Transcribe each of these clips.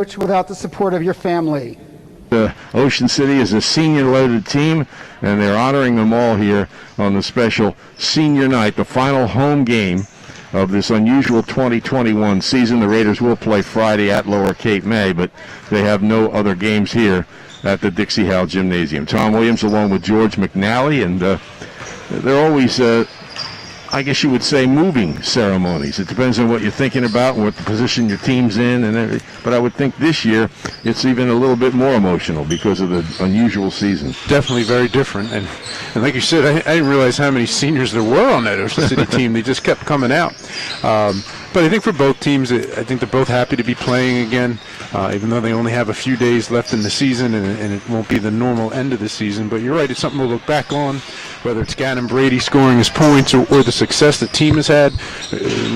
without the support of your family. Ocean City is a senior-loaded team, and they're honoring them all here on the special senior night, the final home game of this unusual 2021 season. The Raiders will play Friday at Lower Cape May, but they have no other games here at the Dixie Howe Gymnasium. Tom Williams along with George McNally, and they're always I guess you would say moving ceremonies. It depends on what you're thinking about and what the position your team's in and everything. But I would think this year it's even a little bit more emotional because of the unusual season. Definitely very different. And like you said, I didn't realize how many seniors there were on that Ocean City team. They just kept coming out. But I think for both teams, I think they're both happy to be playing again, even though they only have a few days left in the season, and it won't be the normal end of the season. But you're right, it's something to look back on, whether it's Gannon Brady scoring his points or the success the team has had.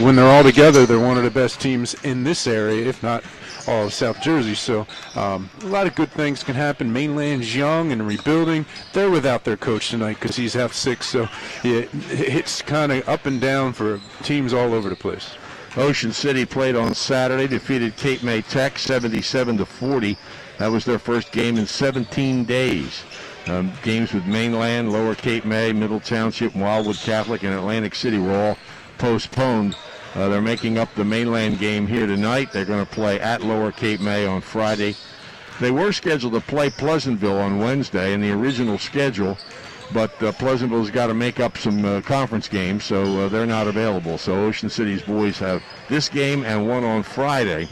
When they're all together, they're one of the best teams in this area, if not all of South Jersey. So a lot of good things can happen. Mainland's young and rebuilding. They're without their coach tonight because he's out sick. So yeah, it's kind of up and down for teams all over the place. Ocean City played on Saturday, defeated Cape May Tech 77-40. That was their first game in 17 days. Games with Mainland, Lower Cape May, Middle Township, Wildwood Catholic, and Atlantic City were all postponed. They're making up the Mainland game here tonight. They're going to play at Lower Cape May on Friday. They were scheduled to play Pleasantville on Wednesday in the original schedule, but Pleasantville's got to make up some conference games, so they're not available. So Ocean City's boys have this game and one on Friday.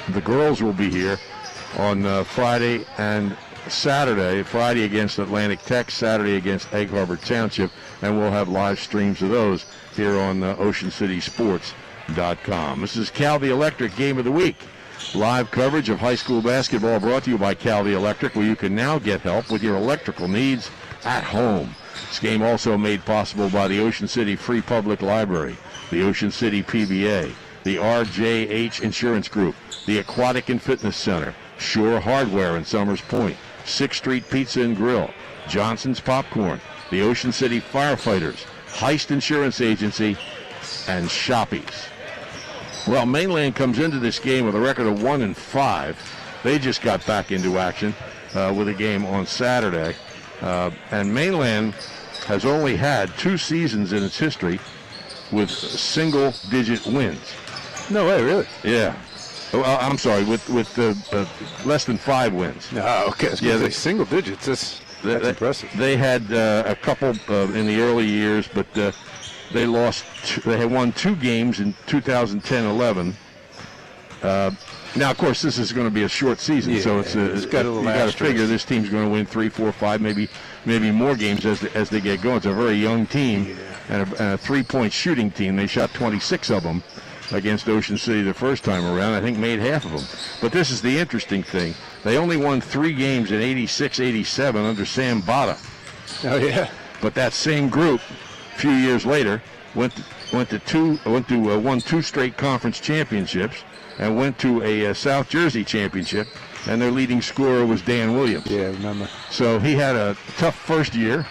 The girls will be here on Friday and Saturday. Friday against Atlantic Tech, Saturday against Egg Harbor Township, and we'll have live streams of those here on OceanCitySports.com. This is Cal the Electric Game of the Week. Live coverage of high school basketball brought to you by Cal the Electric, where you can now get help with your electrical needs at home. This game also made possible by the Ocean City Free Public Library, the Ocean City PBA, the RJH Insurance Group, the Aquatic and Fitness Center, Shore Hardware in Summers Point, 6th Street Pizza and Grill, Johnson's Popcorn, the Ocean City Firefighters, Heist Insurance Agency, and Shoppies. Well, Mainland comes into this game with a record of 1-5. They just got back into action with a game on Saturday. And Mainland has only had 2 seasons in its history with single-digit wins. No way, really? Yeah. Well, I'm sorry, with less than 5 wins. Oh, okay. Yeah, single digits. That's impressive. They had a couple in the early years, but they lost. They had won 2 games in 2010-11. Now, of course, this is going to be a short season, so it's you got to figure this team's going to win 3, 4, 5, maybe more games as they get going. It's a very young team and a 3-point shooting team. They shot 26 of them against Ocean City the first time around. I think made half of them. But this is the interesting thing. They only won 3 games in 86-87 under Sam Botta. Oh, yeah. But that same group, a few years later, won 2 straight conference championships and went to a South Jersey championship, and their leading scorer was Dan Williams. Yeah, I remember. So he had a tough first year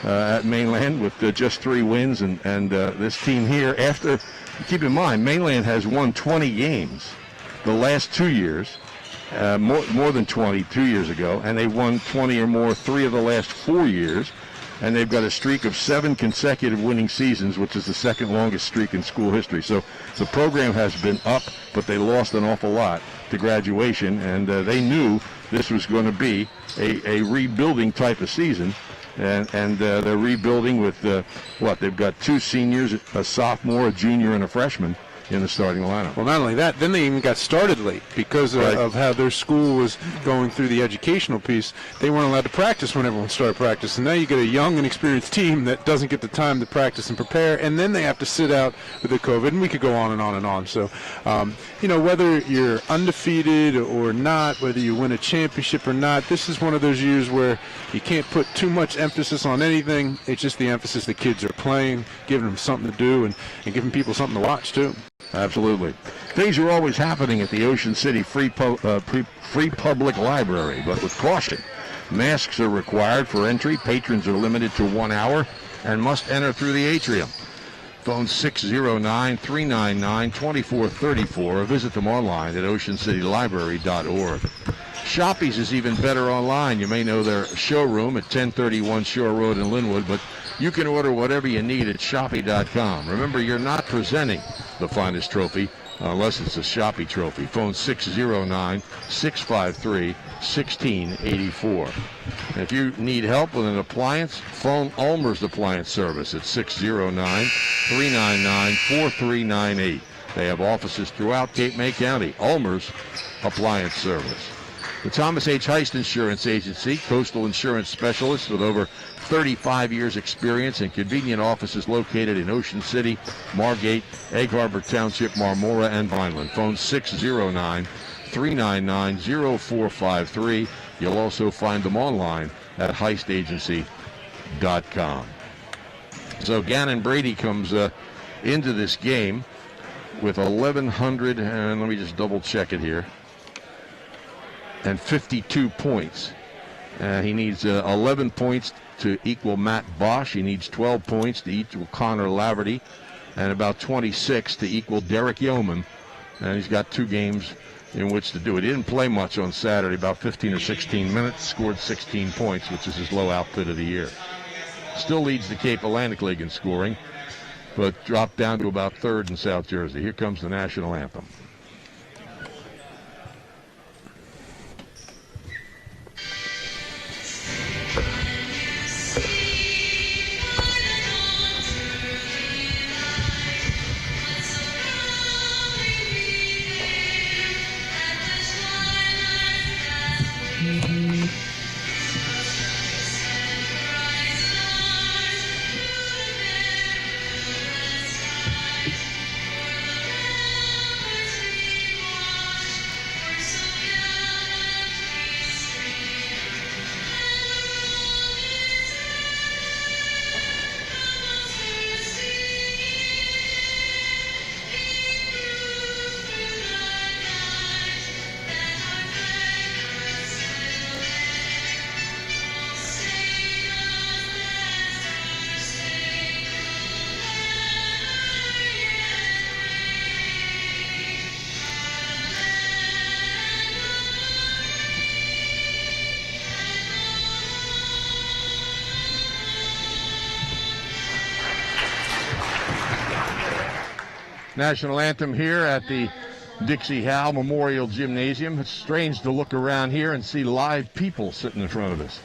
at Mainland with just 3 wins, and this team here, after, keep in mind, Mainland has won 20 games the last 2 years, more than 20 2 years ago, and they won 20 or more 3 of the last 4 years. And they've got a streak of 7 consecutive winning seasons, which is the second longest streak in school history. So the program has been up, but they lost an awful lot to graduation, and they knew this was going to be a rebuilding type of season. And they're rebuilding with, they've got 2 seniors, a sophomore, a junior, and a freshman in the starting lineup. Well, not only that, then they even got started late because of how their school was going through the educational piece. They weren't allowed to practice when everyone started practice, and now you get a young and experienced team that doesn't get the time to practice and prepare, and then they have to sit out with the COVID, and we could go on and on and on. So, whether you're undefeated or not, whether you win a championship or not, this is one of those years where you can't put too much emphasis on anything. It's just the emphasis the kids are playing, giving them something to do, and giving people something to watch, too. Absolutely. Things are always happening at the Ocean City Free Public Library, but with caution. Masks are required for entry. Patrons are limited to 1 hour and must enter through the atrium. Phone 609-399-2434 or visit them online at oceancitylibrary.org. Shoppies is even better online. You may know their showroom at 1031 Shore Road in Linwood, but you can order whatever you need at Shoppy.com. Remember, you're not presenting the finest trophy unless it's a Shoppy trophy. Phone 609-653-1684. If you need help with an appliance, phone Ulmer's Appliance Service at 609-399-4398. They have offices throughout Cape May County. Ulmer's Appliance Service. The Thomas H. Heist Insurance Agency, coastal insurance specialist with over 35 years experience and convenient offices located in Ocean City, Margate, Egg Harbor Township, Marmora, and Vineland. Phone 609-399-0453. You'll also find them online at heistagency.com. So Gannon Brady comes into this game with 1,100, and let me just double check it here, and 52 points. He needs 11 points to equal Matt Bosch. He needs 12 points to equal Connor Laverty, and about 26 to equal Derek Yeoman. And he's got 2 games in which to do it. He didn't play much on Saturday, about 15 or 16 minutes, scored 16 points, which is his low output of the year. Still leads the Cape Atlantic League in scoring, but dropped down to about 3rd in South Jersey. Here comes the national anthem. National anthem here at the Dixie Howe Memorial Gymnasium. It's strange to look around here and see live people sitting in front of us.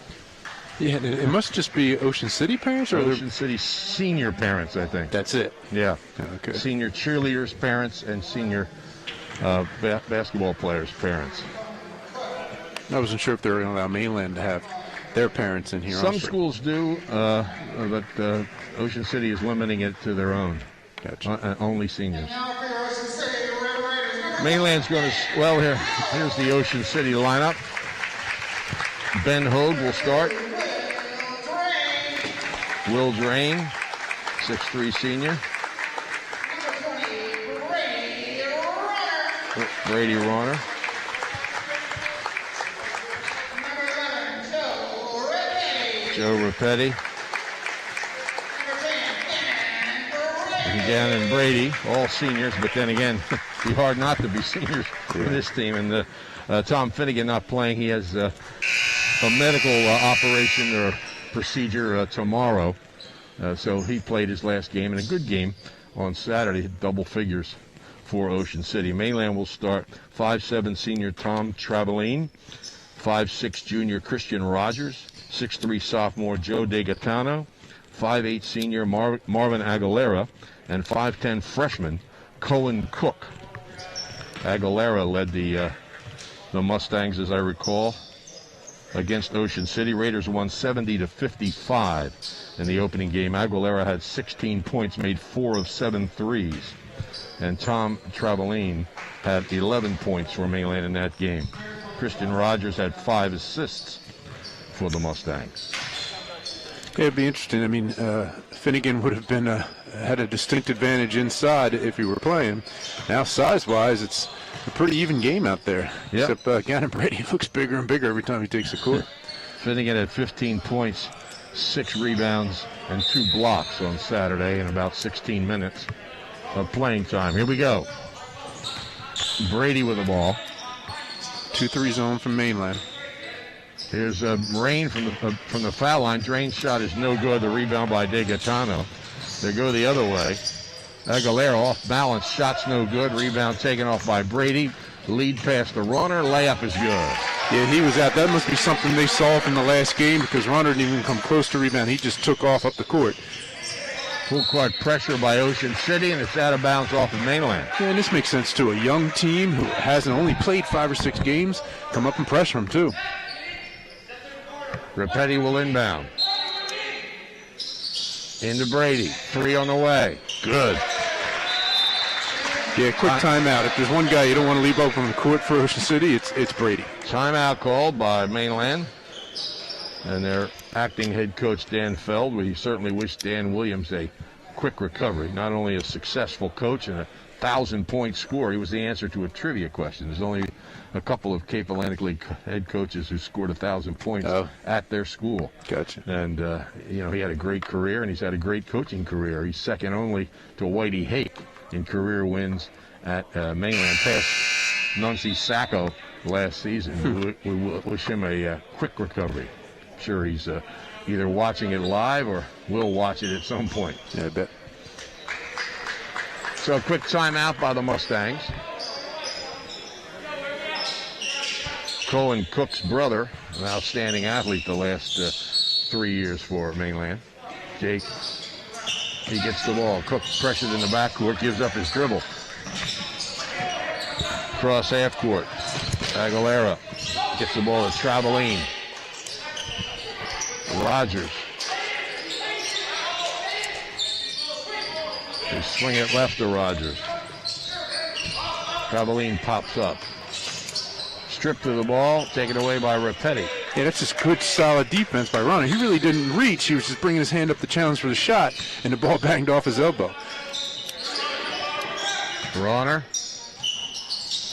Yeah, it must just be Ocean City parents, or Ocean City senior parents, I think. That's it. Yeah. Okay. Senior cheerleaders' parents and senior basketball players' parents. I wasn't sure if they were going to allow Mainland to have their parents in here. Some also. schools do, but Ocean City is limiting it to their own. Gotcha. Only seniors. Mainland's going to, well, here's the Ocean City lineup. Ben Hogue will start. Will Drain, 6'3" senior. Brady Ronner. Joe Rapetti. And Gannon Brady, all seniors, but then again, it'd be hard not to be seniors in this team. And Tom Finnegan not playing. He has a medical operation or procedure tomorrow. So he played his last game, and a good game on Saturday, double figures for Ocean City. Mainland will start 5'7" senior Tom Travaline, 5'6" junior Christian Rogers, 6'3" sophomore Joe DeGaetano, 5'8" senior Marvin Aguilera, and 5'10" freshman Cohen Cook. Aguilera led the Mustangs, as I recall, against Ocean City. Raiders won 70-55 in the opening game. Aguilera had 16 points, made 4 of 7 threes. And Tom Travaline had 11 points for Mainland in that game. Christian Rogers had 5 assists for the Mustangs. Yeah, it'd be interesting. I mean, Finnegan would have been had a distinct advantage inside if he were playing. Now, size-wise, it's a pretty even game out there. Yep. Except Gannon Brady looks bigger and bigger every time he takes the court. Finnegan had 15 points 6 rebounds and 2 blocks on Saturday in about 16 minutes of playing time. Here we go. Brady with the ball. 2-3 zone from Mainland. Here's Rain from the foul line. Drain's shot is no good. The rebound by De Gaetano. They go the other way. Aguilera off balance. Shot's no good. Rebound taken off by Brady. Lead pass to Runner. Layup is good. Yeah, he was out. That must be something they saw from the last game because Runner didn't even come close to rebound. He just took off up the court. Full court pressure by Ocean City, and it's out of bounds off of Mainland. Yeah, and this makes sense too. A young team who hasn't only played 5 or 6 games come up and pressure them too. Rapetti will inbound. Into Brady. 3 on the way. Good. Yeah, quick timeout. If there's one guy you don't want to leave open on the court for Ocean City, it's Brady. Timeout called by Mainland. And their acting head coach, Dan Feld. We certainly wish Dan Williams a quick recovery. Not only a successful coach and a 1,000-point scorer, he was the answer to a trivia question. There's only a couple of Cape Atlantic League head coaches who scored 1,000 points at their school. Gotcha. And, he had a great career, and he's had a great coaching career. He's second only to Whitey Hake in career wins at Mainland, past Nuncy Sacco last season. We wish him a quick recovery. Sure, he's either watching it live or will watch it at some point. Yeah, I bet. So a quick timeout by the Mustangs. Colin Cook's brother, an outstanding athlete the last 3 years for Mainland. Jake, he gets the ball. Cook pressures in the backcourt, gives up his dribble. Cross half court. Aguilera gets the ball to Traveline. Rogers. They swing it left to Rogers. Traveline pops up. Stripped to the ball, taken away by Rapetti. Yeah, that's just good, solid defense by Runner. He really didn't reach. He was just bringing his hand up the challenge for the shot, and the ball banged off his elbow. Runner.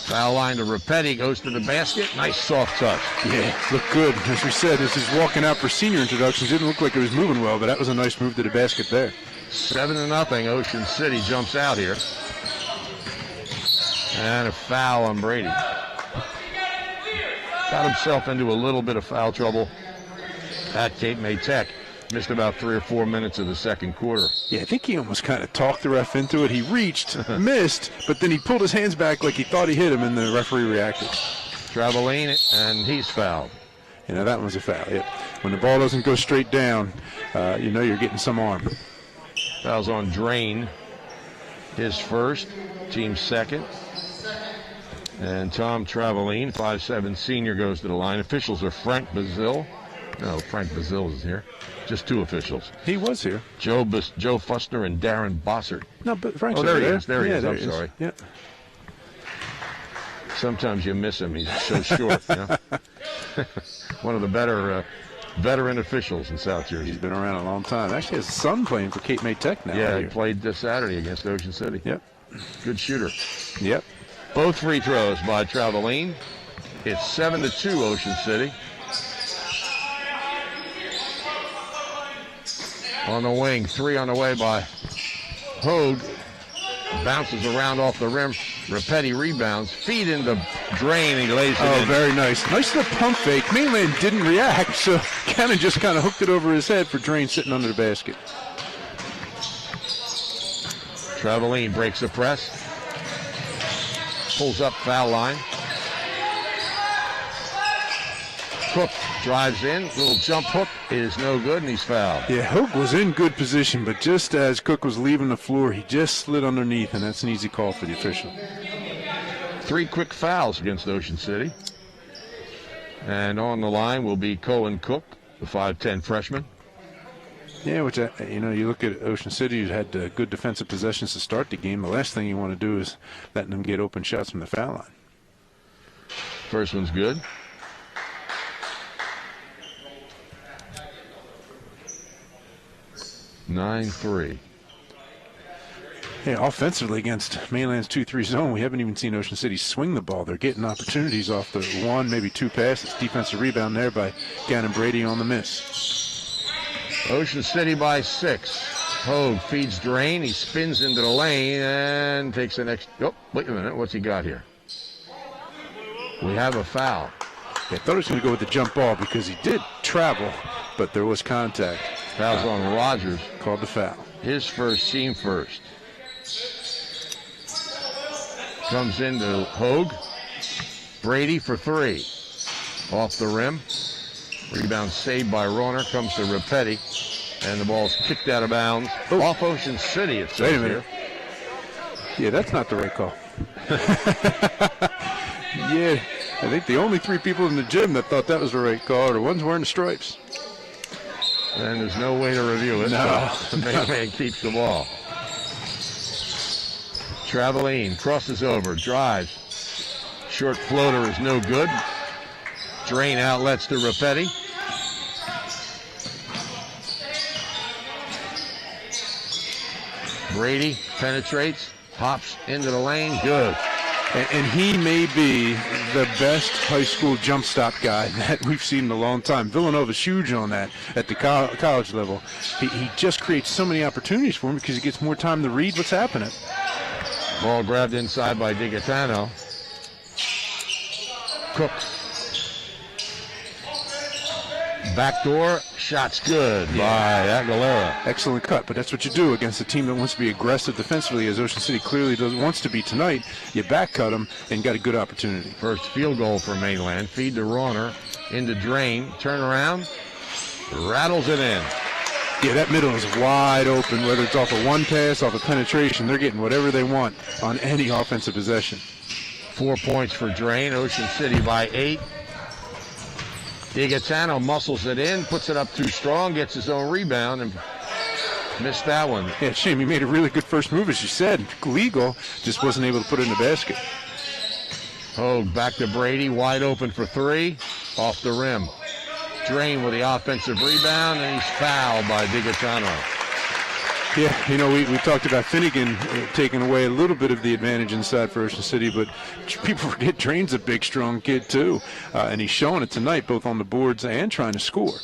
Foul line to Rapetti, goes to the basket. Nice soft touch. Yeah, looked good. As we said, this is walking out for senior introductions. Didn't look like it was moving well, but that was a nice move to the basket there. 7-0. Ocean City jumps out here. And a foul on Brady. Got himself into a little bit of foul trouble at Cape May Tech. Missed about 3 or 4 minutes of the second quarter. Yeah, I think he almost kind of talked the ref into it. He reached, missed, but then he pulled his hands back like he thought he hit him, and the referee reacted. Traveline, and he's fouled. You know, that was a foul. Yeah. When the ball doesn't go straight down, you know you're getting some arm. Foul's on Drain. His first, team second. And Tom Traveline, 5'7" senior, goes to the line. Officials are Frank Bazil. No, Frank Bazil is here. Just 2 officials. He was here. Joe Fussner and Darren Bossert. No, but Frank's there over he there. is. There he is. There I'm sorry. Yeah. Sometimes you miss him. He's so short. You know? One of the better veteran officials in South Jersey. He's been around a long time. Actually, his son playing for Cape May Tech now. Yeah, he played this Saturday against Ocean City. Yep. Good shooter. Yep. Both free throws by Traveline. It's 7-2 Ocean City. On the wing, 3 on the way by Hogue. Bounces around off the rim. Rapetti rebounds. Feed into Drain. He lays it in. Oh, very nice. Nice little pump fake. Mainland didn't react, so Cannon just kind of hooked it over his head for Drain sitting under the basket. Traveline breaks the press. Pulls up foul line. Cook drives in. Little jump hook is no good, and he's fouled. Yeah, Hogue was in good position, but just as Cook was leaving the floor, he just slid underneath, and that's an easy call for the official. 3 quick fouls against Ocean City. And on the line will be Colin Cook, the 5'10" freshman. Yeah, which, you look at Ocean City, who's had good defensive possessions to start the game. The last thing you want to do is letting them get open shots from the foul line. First one's good. (9-3). Yeah, offensively against Mainland's 2-3 zone, we haven't even seen Ocean City swing the ball. They're getting opportunities off the 1, maybe 2 passes. Defensive rebound there by Gannon Brady on the miss. Ocean City by 6. Hogue feeds Drain. He spins into the lane and takes the next. Oh, wait a minute. What's he got here? We have a foul. I thought he was going to go with the jump ball because he did travel, but there was contact. Foul's on Rogers. Called the foul. His first, team first. Comes into Hogue. Brady for 3. Off the rim. Rebound saved by Rauner. Comes to Rapetti. And the ball's kicked out of bounds. Oh. Off Ocean City, it says. Wait a minute. Here. Yeah, that's not the right call. Yeah, I think the only 3 people in the gym that thought that was the right call are the ones wearing the stripes. And there's no way to review it. No. So the main man keeps the ball. Traveline crosses over, drives. Short floater is no good. Drain outlets to Rapetti. Brady penetrates, hops into the lane, good. And he may be the best high school jump stop guy that we've seen in a long time. Villanova's huge on that at the college level. He just creates so many opportunities for him because he gets more time to read what's happening. Ball grabbed inside by DiGaetano. Cook. Backdoor, shot's good by Aguilera. Excellent cut, but that's what you do against a team that wants to be aggressive defensively, as Ocean City clearly wants to be tonight. You back cut them and got a good opportunity. First field goal for Mainland. Feed to Rauner. Into Drain. Turn around. Rattles it in. Yeah, that middle is wide open, whether it's off a one pass, off a penetration. They're getting whatever they want on any offensive possession. 4 points for Drain. Ocean City by 8. DiGaetano muscles it in, puts it up too strong, gets his own rebound, and missed that one. Yeah, shame. He made a really good first move, as you said. Legal, just wasn't able to put it in the basket. Hogue back to Brady, wide open for 3, off the rim. Drain with the offensive rebound, and he's fouled by DiGaetano. Yeah, you know, we talked about Finnegan taking away a little bit of the advantage inside for Ocean City, but people forget Drain's a big, strong kid, too. And he's showing it tonight, both on the boards and trying to score.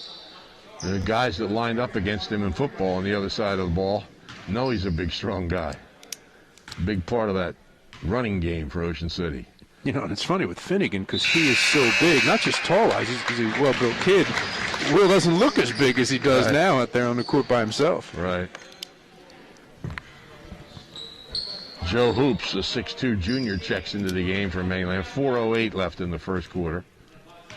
The guys that lined up against him in football on the other side of the ball know he's a big, strong guy. Big part of that running game for Ocean City. You know, and it's funny with Finnegan because he is so big, not just tall-wise, he's a well-built kid. Will doesn't look as big as he does now out there on the court by himself. Right. Joe Hoops, a 6'2 junior, checks into the game for Mainland. 4:08 left in the first quarter.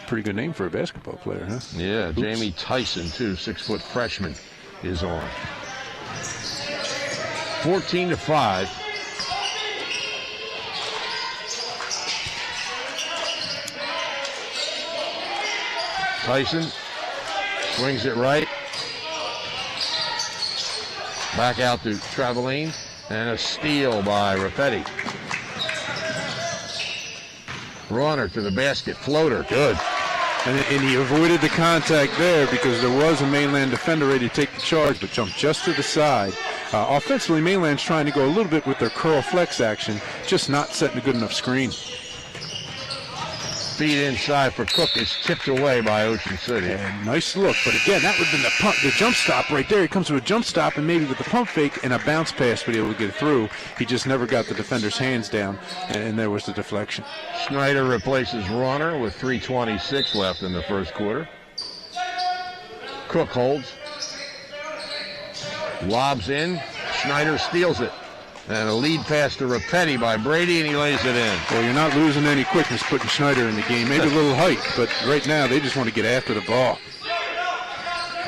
Pretty good name for a basketball player, huh? Yeah, Hoops. Jamie Tyson, too, 6-foot freshman, is on. 14-5. Tyson swings it right. Back out to Traveline. And a steal by Rapetti. Rauner to the basket. Floater. Good. And he avoided the contact there because there was a Mainland defender ready to take the charge, but jumped just to the side. Offensively, Mainland's trying to go a little bit with their curl flex action, just not setting a good enough screen. Feed inside for Cook is tipped away by Ocean City. And nice look, but again, that would have been the jump stop right there. He comes to a jump stop and maybe with the pump fake and a bounce pass, but he able to get it through. He just never got the defender's hands down, and there was the deflection. Schneider replaces Rauner with 3:26 left in the first quarter. Cook holds. Lobs in. Schneider steals it. And a lead pass to Rapetti by Brady, and he lays it in. Well, you're not losing any quickness putting Schneider in the game. Maybe a little height, but right now they just want to get after the ball.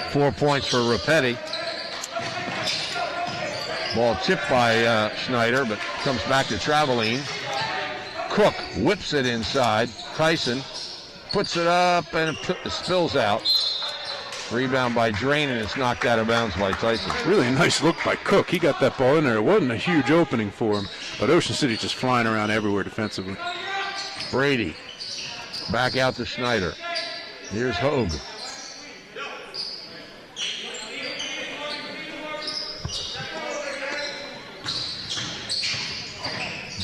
4 points for Rapetti. Ball tipped by Schneider, but comes back to Traveline. Cook whips it inside. Tyson puts it up, and it spills out. Rebound by Drain, and it's knocked out of bounds by Tyson. Really nice look by Cook. He got that ball in there. It wasn't a huge opening for him, but Ocean City just flying around everywhere defensively. Brady back out to Schneider. Here's Hogue.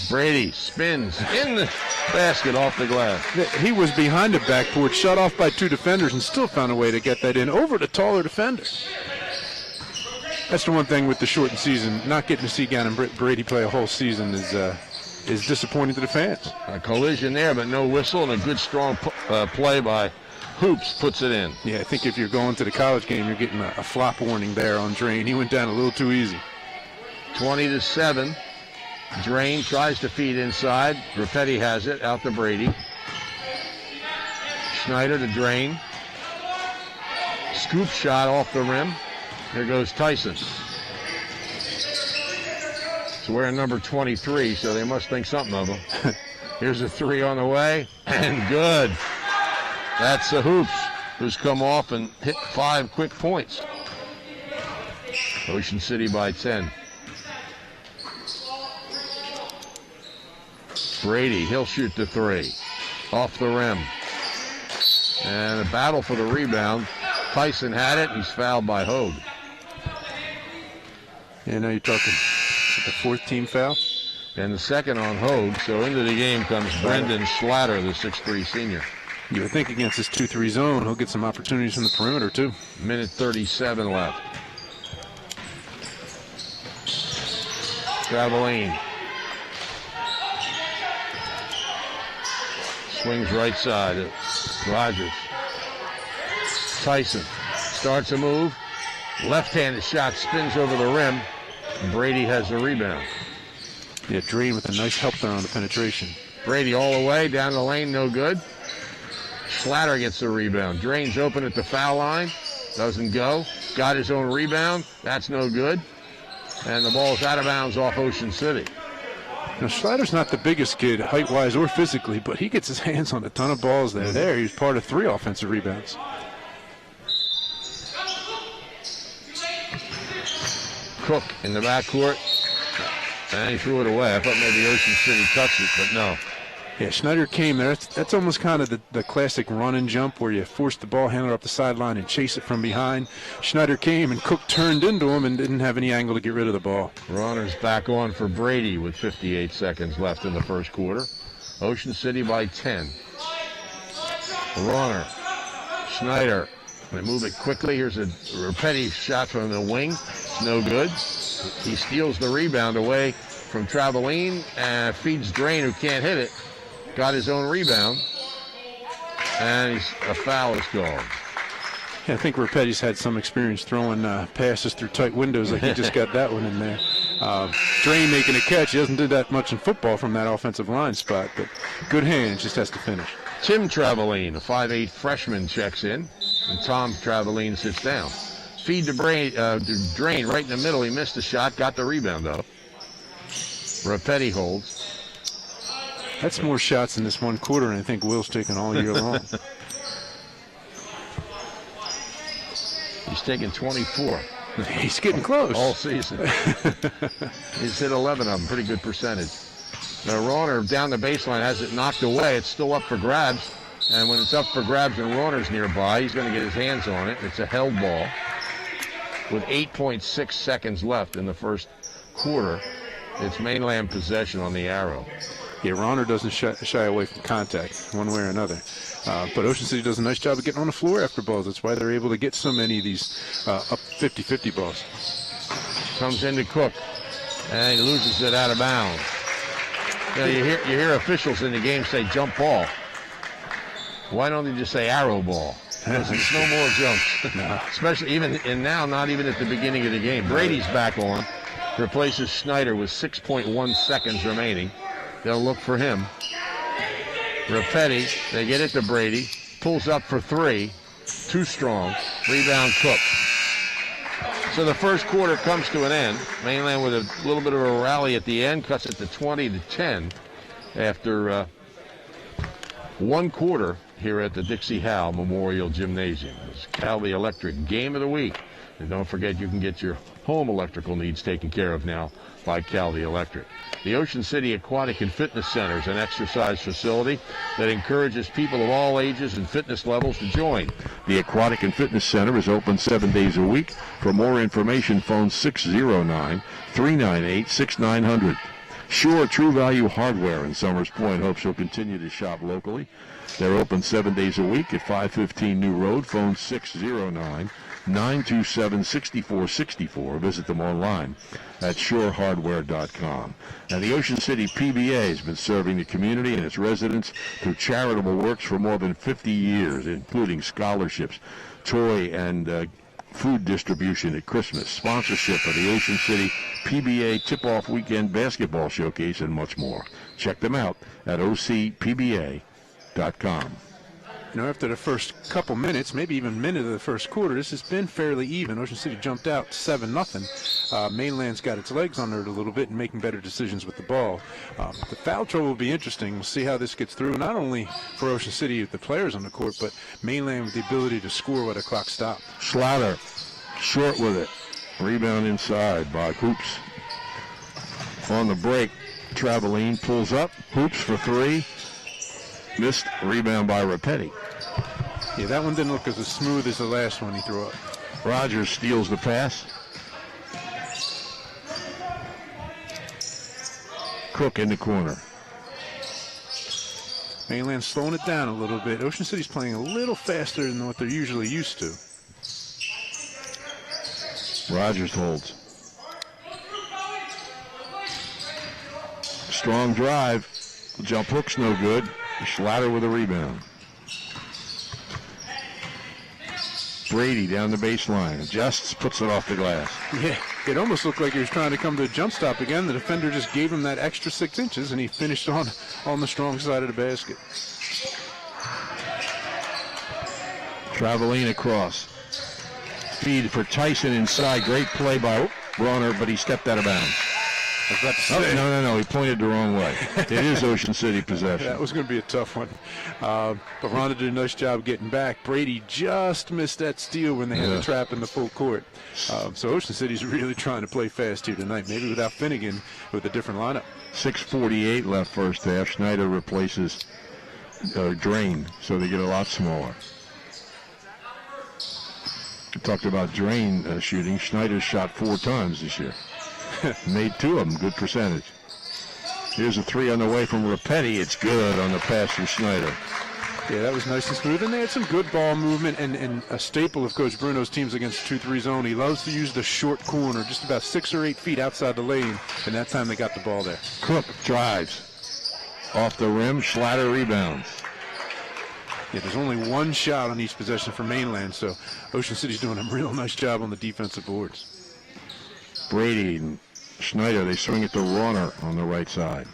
Brady spins in the basket off the glass. He was behind the backboard, shut off by 2 defenders, and still found a way to get that in over the taller defender. That's the one thing with the shortened season. Not getting to see Gannon Brady play a whole season is disappointing to the fans. A collision there, but no whistle, and a good strong play by Hoops puts it in. Yeah, I think if you're going to the college game, you're getting a flop warning there on Drain. He went down a little too easy. 20-7. Drain tries to feed inside. Rapetti has it out to Brady. Schneider to Drain. Scoop shot off the rim. There goes Tyson. It's wearing number 23, so they must think something of him. Here's a three on the way, and good. That's the Hoops, who's come off and hit 5 quick points. Ocean City by 10. Brady, he'll shoot the three. Off the rim. And a battle for the rebound. Tyson had it. He's fouled by Hogue. Yeah, now you're talking the 4th team foul. And the second on Hogue. So into the game comes Brendan Schlatter, the 6'3 senior. You would think against this 2-3 zone, he'll get some opportunities from the perimeter, too. Minute 37 left. Traveling. Swings right side. Rogers. Tyson starts a move. Left-handed shot spins over the rim. Brady has the rebound. Yeah, Drain with a nice help there on the penetration. Brady all the way down the lane, no good. Schlatter gets the rebound. Drain's open at the foul line. Doesn't go. Got his own rebound. That's no good. And the ball's out of bounds off Ocean City. Now, Schlatter's not the biggest kid, height-wise or physically, but he gets his hands on a ton of balls there. He's part of 3 offensive rebounds. Cook in the backcourt. And he threw it away. I thought maybe Ocean City touched it, but no. Yeah, Schneider came there. That's almost kind of the classic run and jump where you force the ball handler up the sideline and chase it from behind. Schneider came and Cook turned into him and didn't have any angle to get rid of the ball. Rauner's back on for Brady with 58 seconds left in the first quarter. Ocean City by 10. Rauner. Schneider. They move it quickly. Here's a Rapetti shot from the wing. It's no good. He steals the rebound away from Traveline and feeds Drain, who can't hit it. Got his own rebound. And a foul is called. Yeah, I think Rapetti's had some experience throwing passes through tight windows like he just got that one in there. Drain making a catch. He doesn't do that much in football from that offensive line spot, but good hands, just has to finish. Tim Traveline, a 5'8 freshman, checks in, and Tom Traveline sits down. Feed to Drain right in the middle. He missed the shot, got the rebound, though. Rapetti holds. That's more shots in this one quarter than I think Will's taken all year long. He's taken 24. He's getting close. All season. He's hit 11 of them. Pretty good percentage. Now, Rauner down the baseline has it knocked away. It's still up for grabs. And when it's up for grabs and Rauner's nearby, he's going to get his hands on it. It's a held ball with 8.6 seconds left in the first quarter. It's Mainland possession on the arrow. Yeah, Rauner doesn't shy away from contact one way or another. But Ocean City does a nice job of getting on the floor after balls. That's why they're able to get so many of these up 50-50 balls. Comes into Cook, and he loses it out of bounds. You hear officials in the game say jump ball. Why don't they just say arrow ball? Because there's no more jumps. No. Especially now, not even at the beginning of the game. Brady's back on. Replaces Schneider with 6.1 seconds remaining. They'll look for him. Rapetti, they get it to Brady. Pulls up for 3. Too strong. Rebound Cook. So the first quarter comes to an end. Mainland with a little bit of a rally at the end. Cuts it to 20-10 after one quarter here at the Dixie Howe Memorial Gymnasium. It's Cal the Electric Game of the Week. And don't forget, you can get your home electrical needs taken care of now by Cal the Electric. The Ocean City Aquatic and Fitness Center is an exercise facility that encourages people of all ages and fitness levels to join. The Aquatic and Fitness Center is open 7 days a week. For more information, phone 609-398-6900. Sure True Value Hardware in Summers Point hopes you'll continue to shop locally. They're open 7 days a week at 515 New Road. Phone 609-927-6464. Visit them online at shorehardware.com. And the Ocean City PBA has been serving the community and its residents through charitable works for more than 50 years, including scholarships, toy and food distribution at Christmas, sponsorship of the Ocean City PBA Tip-Off Weekend Basketball Showcase, and much more. Check them out at ocpba.com. After the first couple minutes, maybe even minute of the first quarter, this has been fairly even. Ocean City jumped out 7-0. Mainland's got its legs under it a little bit and making better decisions with the ball. The foul trouble will be interesting. We'll see how this gets through, not only for Ocean City with the players on the court, but Mainland with the ability to score when the clock stops. Schlatter, short with it. Rebound inside by Hoops. On the break, Travaline pulls up. Hoops for three. Missed. Rebound by Rapetti. Yeah, that one didn't look as smooth as the last one he threw up. Rogers steals the pass. Cook in the corner. Mainland slowing it down a little bit. Ocean City's playing a little faster than what they're usually used to. Rogers holds. Strong drive. Jump hook's no good. Schlatter with a rebound. Brady down the baseline. Adjusts, puts it off the glass. Yeah, it almost looked like he was trying to come to a jump stop again. The defender just gave him that extra 6 inches, and he finished on the strong side of the basket. Travaline across. Feed for Tyson inside. Great play by Bronner, but he stepped out of bounds. I was about to say. No. He pointed the wrong way. It is Ocean City possession. That was going to be a tough one. But Ronda did a nice job getting back. Brady just missed that steal when they had the trap in the full court. So Ocean City's really trying to play fast here tonight, maybe without Finnegan, with a different lineup. 6:48 left first half. Schneider replaces Drain, so they get a lot smaller. We talked about Drain shooting. Schneider's shot 4 times this year. Made 2 of them, good percentage. Here's a 3 on the way from Rapetti. It's good on the pass from Schneider. Yeah, that was nice and smooth. And they had some good ball movement, and a staple of Coach Bruno's teams against 2-3 zone. He loves to use the short corner, just about 6 or 8 feet outside the lane, and that time they got the ball there. Cook drives. Off the rim, Schlatter rebounds. Yeah, there's only 1 shot on each possession for Mainland, so Ocean City's doing a real nice job on the defensive boards. Brady and Schneider, they swing it to Ronner on the right side.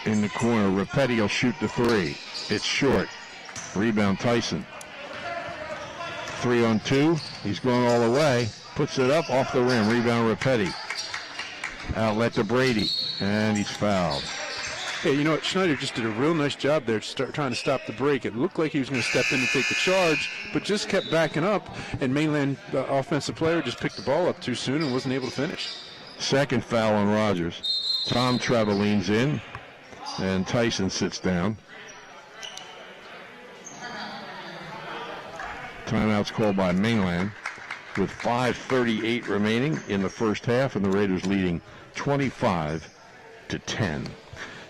In the corner, Rapetti will shoot the 3. It's short. Rebound Tyson. 3 on 2. He's going all the way. Puts it up off the rim. Rebound Rapetti. Outlet to Brady. And he's fouled. Hey, you know what? Schneider just did a real nice job there trying to stop the break. It looked like he was going to step in and take the charge, but just kept backing up, and Mainland offensive player just picked the ball up too soon and wasn't able to finish. Second foul on Rogers. Tom Travaline's in, and Tyson sits down. Timeout's called by Mainland with 5:38 remaining in the first half, and the Raiders leading 25-10.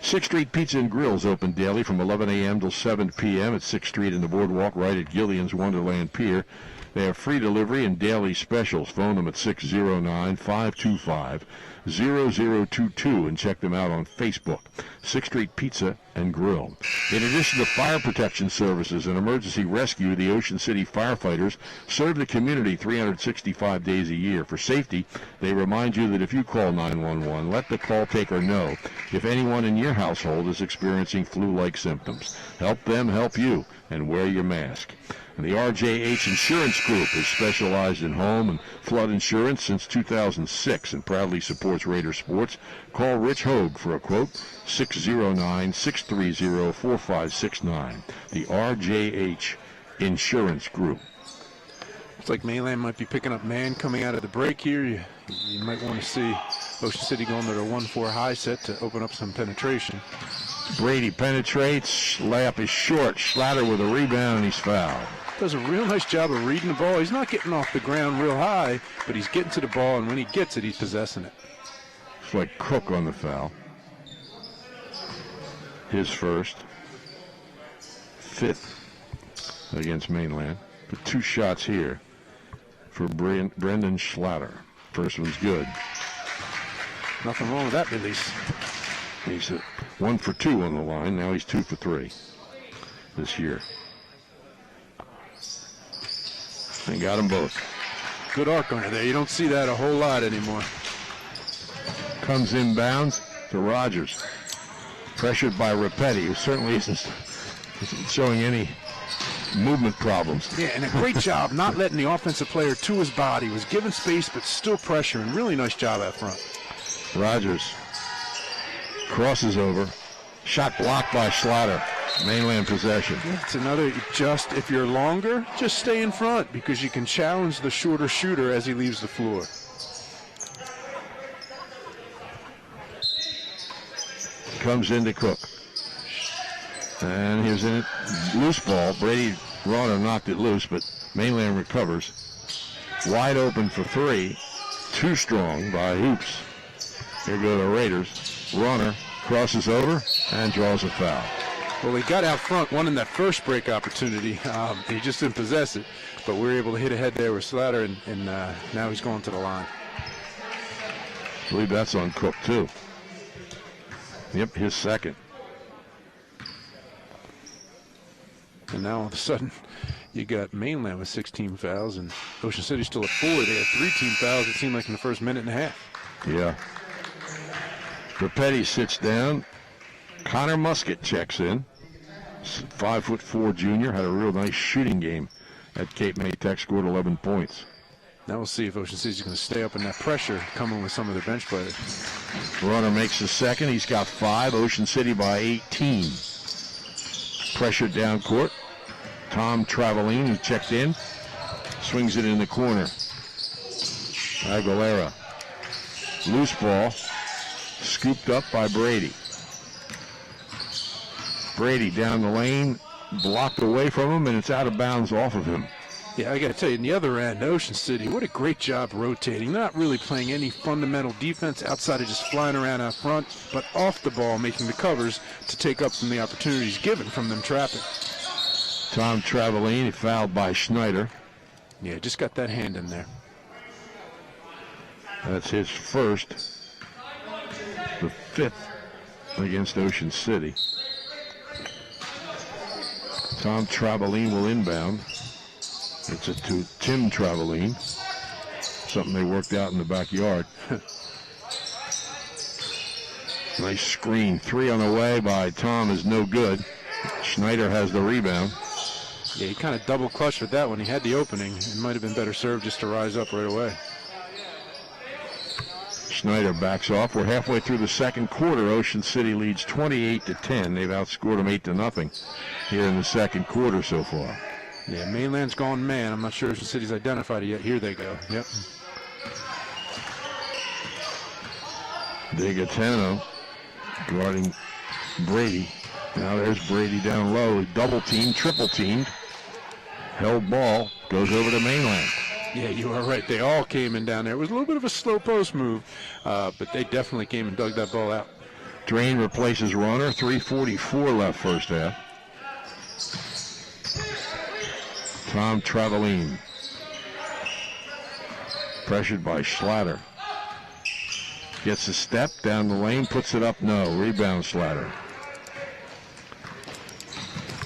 6th Street Pizza and Grill is open daily from 11 a.m. till 7 p.m. at 6th Street in the Boardwalk right at Gillian's Wonderland Pier. They have free delivery and daily specials. Phone them at 609-525-0022 and check them out on Facebook. 6th Street Pizza and Grill. In addition to fire protection services and emergency rescue, the Ocean City firefighters serve the community 365 days a year. For safety, they remind you that if you call 911, let the call taker know if anyone in your household is experiencing flu-like symptoms. Help them help you, and wear your mask. And the RJH Insurance Group has specialized in home and flood insurance since 2006 and proudly supports Raider sports. Call Rich Hogue for a quote, 609-630-4569. The RJH Insurance Group. Looks like Mainland might be picking up man coming out of the break here. You might want to see Ocean City going to their 1-4 high set to open up some penetration. Brady penetrates. Layup is short. Schlatter with a rebound, and he's fouled. does a real nice job of reading the ball. He's not getting off the ground real high, but he's getting to the ball, and when he gets it, he's possessing it. It's like Cook on the foul. His first. 5th against Mainland. But 2 shots here for Brendan Schlatter. First one's good. Nothing wrong with that release. He's 1 for 2 on the line. Now he's 2 for 3 this year. And got them both. Good arc under there. You don't see that a whole lot anymore. Comes inbounds to Rogers. Pressured by Rapetti, who certainly isn't showing any movement problems. Yeah, and a great job not letting the offensive player to his body. Was given space, but still pressuring. Really nice job out front. Rogers crosses over. Shot blocked by Schlatter. Mainland possession. It's another, if you're longer, just stay in front because you can challenge the shorter shooter as he leaves the floor. Comes into Cook. And he was in it. Loose ball. Brady Rauner knocked it loose, but Mainland recovers. Wide open for 3. Too strong by Hoops. Here go the Raiders. Rauner crosses over and draws a foul. Well, he got out front, one in that first break opportunity. He just didn't possess it, but we were able to hit ahead there with Slatter, and now he's going to the line. I believe that's on Cook, too. Yep, his second. And now all of a sudden, you got Mainland with 16 fouls, and Ocean City still at 4. They had 3 team fouls, it seemed like, in the first minute and a half. Yeah. Rapetti sits down. Connor Musket checks in. 5'4" junior, had a real nice shooting game at Cape May Tech, scored 11 points. Now we'll see if Ocean City's going to stay up in that pressure coming with some of their bench players. Runner makes the second. He's got 5. Ocean City by 18. Pressured down court. Tom Travaline, who checked in, swings it in the corner. Aguilera. Loose ball. Scooped up by Brady. Brady down the lane, blocked away from him, and it's out of bounds off of him. Yeah, I got to tell you, in the other end, Ocean City, what a great job rotating. Not really playing any fundamental defense outside of just flying around out front, but off the ball, making the covers to take up from the opportunities given from them trapping. Tom Travaline fouled by Schneider. Yeah, just got that hand in there. That's his first, the 5th against Ocean City. Tom Travaline will inbound. It's to Tim Travaline. Something they worked out in the backyard. Nice screen. 3 on the way by Tom is no good. Schneider has the rebound. Yeah, he kind of double clutched with that one. He had the opening. It might have been better served just to rise up right away. Schneider backs off. We're halfway through the second quarter. Ocean City leads 28-10. They've outscored them 8-0 here in the second quarter so far. Yeah, Mainland's gone man. I'm not sure Ocean City's identified it yet. Here they go. Yep. Bigatano guarding Brady. Now there's Brady down low. Double teamed, triple teamed. Held ball. Goes over to Mainland. Yeah, you are right. They all came in down there. It was a little bit of a slow post move, but they definitely came and dug that ball out. Drain replaces Runner. 3:44 left first half. Tom Travaline. Pressured by Schlatter. Gets a step down the lane, puts it up, no. Rebound Schlatter.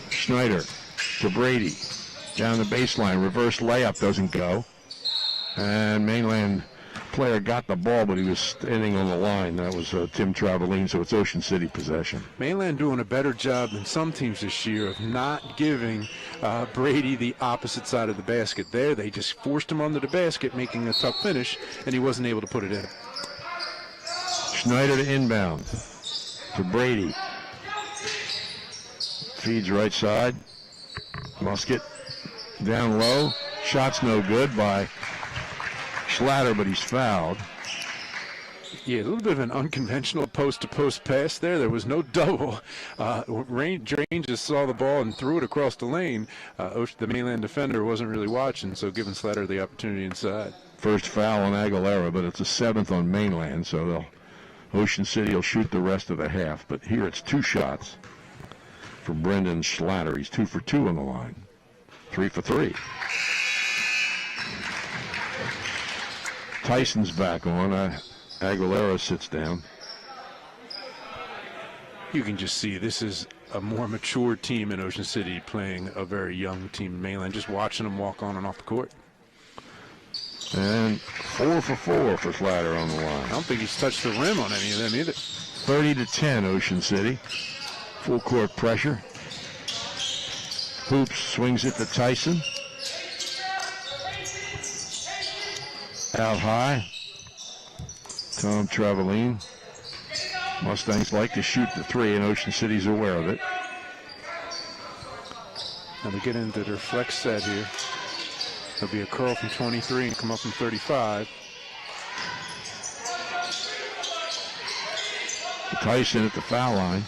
Schneider to Brady. Down the baseline, reverse layup doesn't go. And Mainland player got the ball, but he was standing on the line. That was Tim Travaline, so it's Ocean City possession. Mainland doing a better job than some teams this year of not giving Brady the opposite side of the basket. There, they just forced him under the basket, making a tough finish, and he wasn't able to put it in. Schneider to inbound to Brady. Feeds right side. Musket down low. Shot's no good by Schlatter, but he's fouled. Yeah, a little bit of an unconventional post-to-post pass there. There was no double. Drain just saw the ball and threw it across the lane. The Mainland defender wasn't really watching, so giving Slatter the opportunity inside. First foul on Aguilera, but it's a 7th on Mainland, so Ocean City will shoot the rest of the half. But here it's 2 shots for Brendan Schlatter. He's 2 for 2 on the line. 3 for 3. Tyson's back on. Aguilera sits down. You can just see this is a more mature team in Ocean City playing a very young team in Mainland, just watching them walk on and off the court. And 4 for 4 for Slatter on the line. I don't think he's touched the rim on any of them either. 30-10 Ocean City. Full court pressure. Hoops swings it to Tyson. Out high. Tom Traveline. Mustangs like to shoot the 3, and Ocean City's aware of it. Now we get into their flex set here. There'll be a curl from 23 and come up from 35. Tyson at the foul line.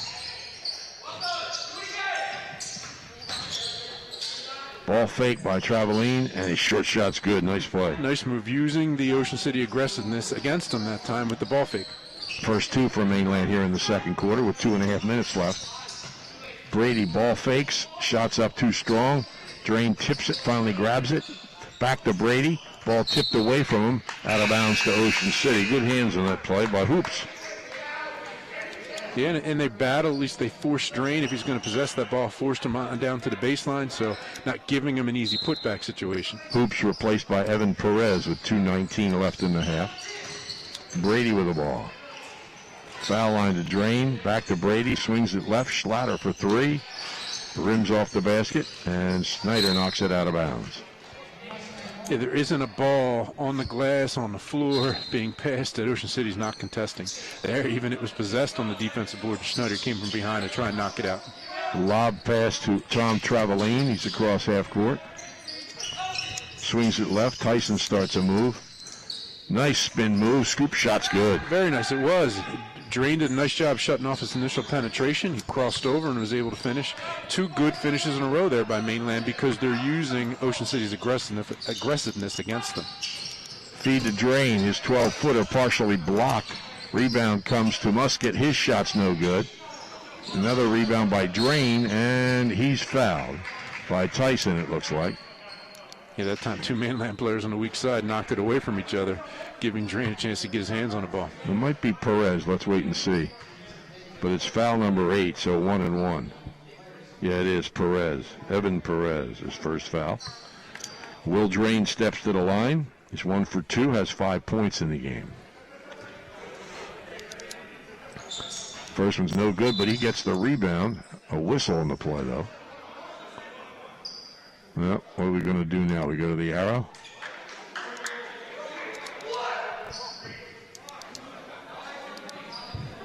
Ball fake by Traveline, and his short shot's good. Nice play. Nice move using the Ocean City aggressiveness against them that time with the ball fake. First 2 for Mainland here in the second quarter with 2.5 minutes left. Brady ball fakes, shots up too strong. Drain tips it, finally grabs it. Back to Brady. Ball tipped away from him, out of bounds to Ocean City. Good hands on that play by Hoops. Yeah, and they battle. At least they forced Drain, if he's going to possess that ball, forced him on down to the baseline, so not giving him an easy putback situation. Hoops replaced by Evan Perez with 2:19 left in the half. Brady with the ball. Foul line to Drain. Back to Brady. Swings it left. Schlatter for 3. Rims off the basket, and Snyder knocks it out of bounds. Yeah, there isn't a ball on the glass, on the floor, being passed that Ocean City's not contesting. There, even it was possessed on the defensive board. Schneider came from behind to try and knock it out. Lob pass to Tom Traveline. He's across half court. Swings it left. Tyson starts a move. Nice spin move. Scoop shot's good. Very nice. It was. Drain did a nice job shutting off his initial penetration. He crossed over and was able to finish. 2 good finishes in a row there by Mainland because they're using Ocean City's aggressiveness against them. Feed to Drain. His 12-footer partially blocked. Rebound comes to Musket. His shot's no good. Another rebound by Drain, and he's fouled by Tyson, it looks like. Yeah, that time 2 Mainland players on the weak side knocked it away from each other, giving Drain a chance to get his hands on the ball. It might be Perez. Let's wait and see. But it's foul number 8, so 1-1. Yeah, it is Perez. Evan Perez, his first foul. Will Drain steps to the line. He's 1 for 2, has 5 points in the game. First one's no good, but he gets the rebound. A whistle on the play, though. Well, what are we going to do now? We go to the arrow?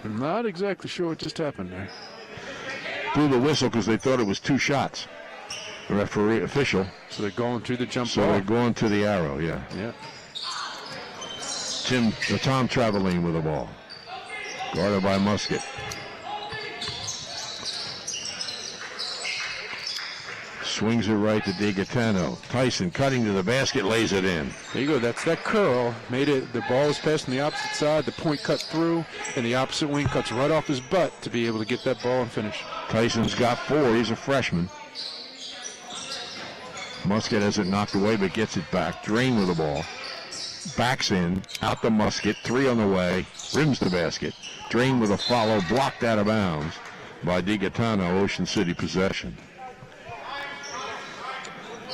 I'm not exactly sure what just happened there. Blew the whistle because they thought it was 2 shots. The referee official. So they're going through the jump So ball. they're going to the arrow, yeah. Yeah. Tom Traveline with the ball. Guarded by Musket. Swings it right to DeGaetano. Tyson cutting to the basket, lays it in. There you go. That's that curl. Made it. The ball was passed on the opposite side. The point cut through, and the opposite wing cuts right off his butt to be able to get that ball and finish. Tyson's got 4. He's a freshman. Musket has it knocked away, but gets it back. Drain with the ball. Backs in. Out to Musket. 3 on the way. Rims the basket. Drain with a follow. Blocked out of bounds by DeGaetano. Ocean City possession.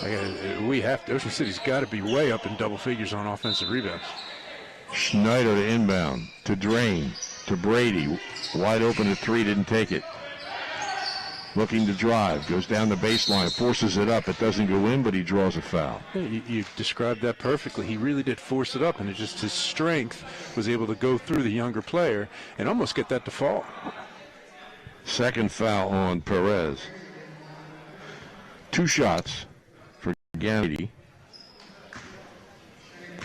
Ocean City's got to be way up in double figures on offensive rebounds. Schneider to inbound, to Drain, to Brady. Wide open at 3, didn't take it. Looking to drive, goes down the baseline, forces it up. It doesn't go in, but he draws a foul. Yeah, you described that perfectly. He really did force it up, and his strength was able to go through the younger player and almost get that to fall. Second foul on Perez. 2 shots for Gannady.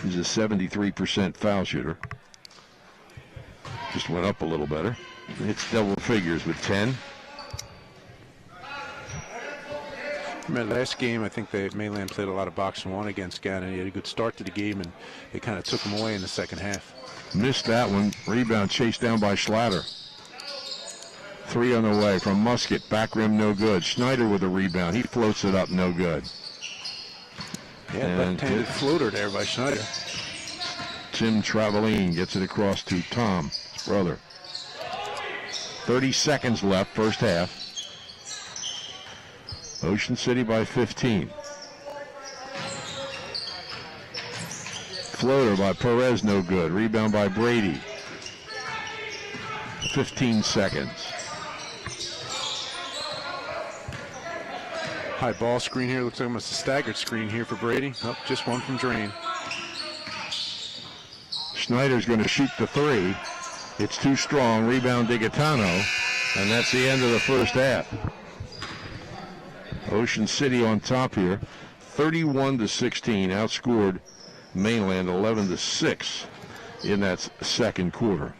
He's a 73% foul shooter. Just went up a little better. It's double figures with 10. In that last game, I think Mainland played a lot of box and one against Gannon. He had a good start to the game, and they kind of took him away in the second half. Missed that one. Rebound chased down by Schlatter. 3 on the way from Musket. Back rim, no good. Schneider with a rebound. He floats it up, no good. Yeah, left-handed floater there by Schneider. Tim Traveline gets it across to Tom, his brother. 30 seconds left, first half. Ocean City by 15. Floater by Perez, no good. Rebound by Brady. 15 seconds. High ball screen here. Looks like almost a staggered screen here for Brady. Oh, just one from Drain. Schneider's going to shoot the 3. It's too strong. Rebound Digatano. And that's the end of the first half. Ocean City on top here. 31-16. Outscored Mainland 11-6 in that second quarter.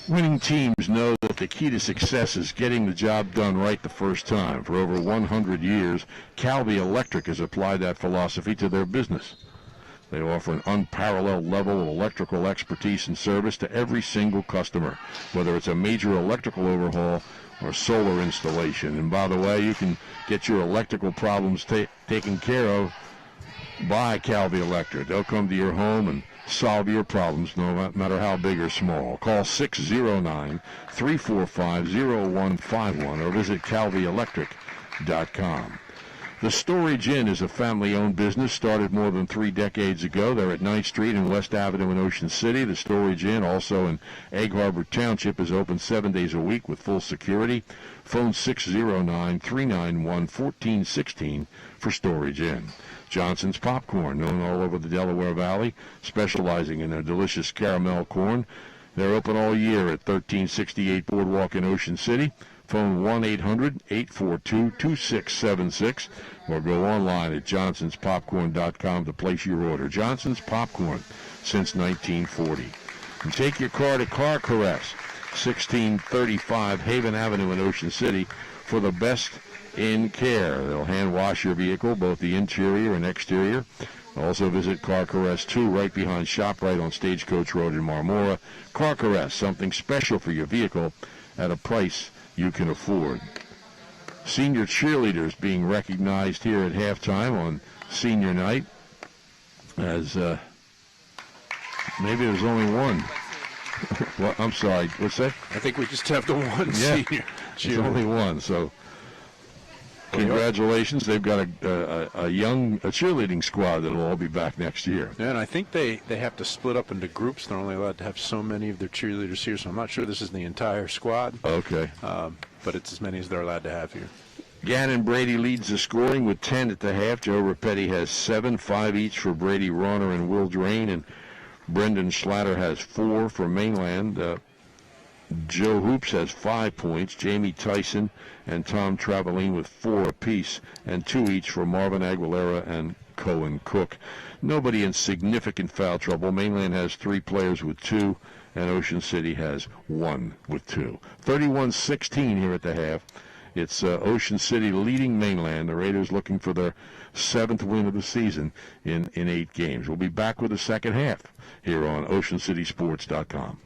Winning teams know that the key to success is getting the job done right the first time. For over 100 years, Calvi Electric has applied that philosophy to their business. They offer an unparalleled level of electrical expertise and service to every single customer, whether it's a major electrical overhaul or solar installation. And by the way, you can get your electrical problems taken care of by Calvi Electric. They'll come to your home and solve your problems no matter how big or small. Call 609-345-0151 or visit calvielectric.com. The Storage Inn is a family-owned business started more than 3 decades ago. They're at 9th Street and West Avenue in Ocean City. The Storage Inn, also in Egg Harbor Township, is open 7 days a week with full security. Phone 609-391-1416 for Storage Inn. Johnson's Popcorn, known all over the Delaware Valley, specializing in their delicious caramel corn. They're open all year at 1368 Boardwalk in Ocean City. Phone 1-800-842-2676 or go online at johnsonspopcorn.com to place your order. Johnson's Popcorn since 1940. And take your car to Car Caress, 1635 Haven Avenue in Ocean City for the best in care. They'll hand wash your vehicle, both the interior and exterior. Also visit Car Caress 2 right behind ShopRite on Stagecoach Road in Marmora. Car Caress, something special for your vehicle at a price you can afford. Senior cheerleaders being recognized here at halftime on senior night, as maybe there's only one. Well, I'm sorry, what's that? I think we just have the one senior. There's only one, so congratulations. They've got a young cheerleading squad that'll all be back next year. Yeah, and I think they have to split up into groups. They're only allowed to have so many of their cheerleaders here, so I'm not sure this is the entire squad. Okay. But it's as many as they're allowed to have here. Gannon Brady leads the scoring with 10 at the half. Joe Rapetti has 7, 5 each for Brady Rauner and Will Drain, and Brendan Schlatter has 4 for Mainland. Joe Hoops has 5 points. Jamie Tyson and Tom Traveline with 4 apiece, and 2 each for Marvin Aguilera and Cohen Cook. Nobody in significant foul trouble. Mainland has 3 players with 2, and Ocean City has 1 with 2. 31-16 here at the half. It's Ocean City leading Mainland. The Raiders looking for their 7th win of the season in 8 games. We'll be back with the second half here on OceanCitySports.com.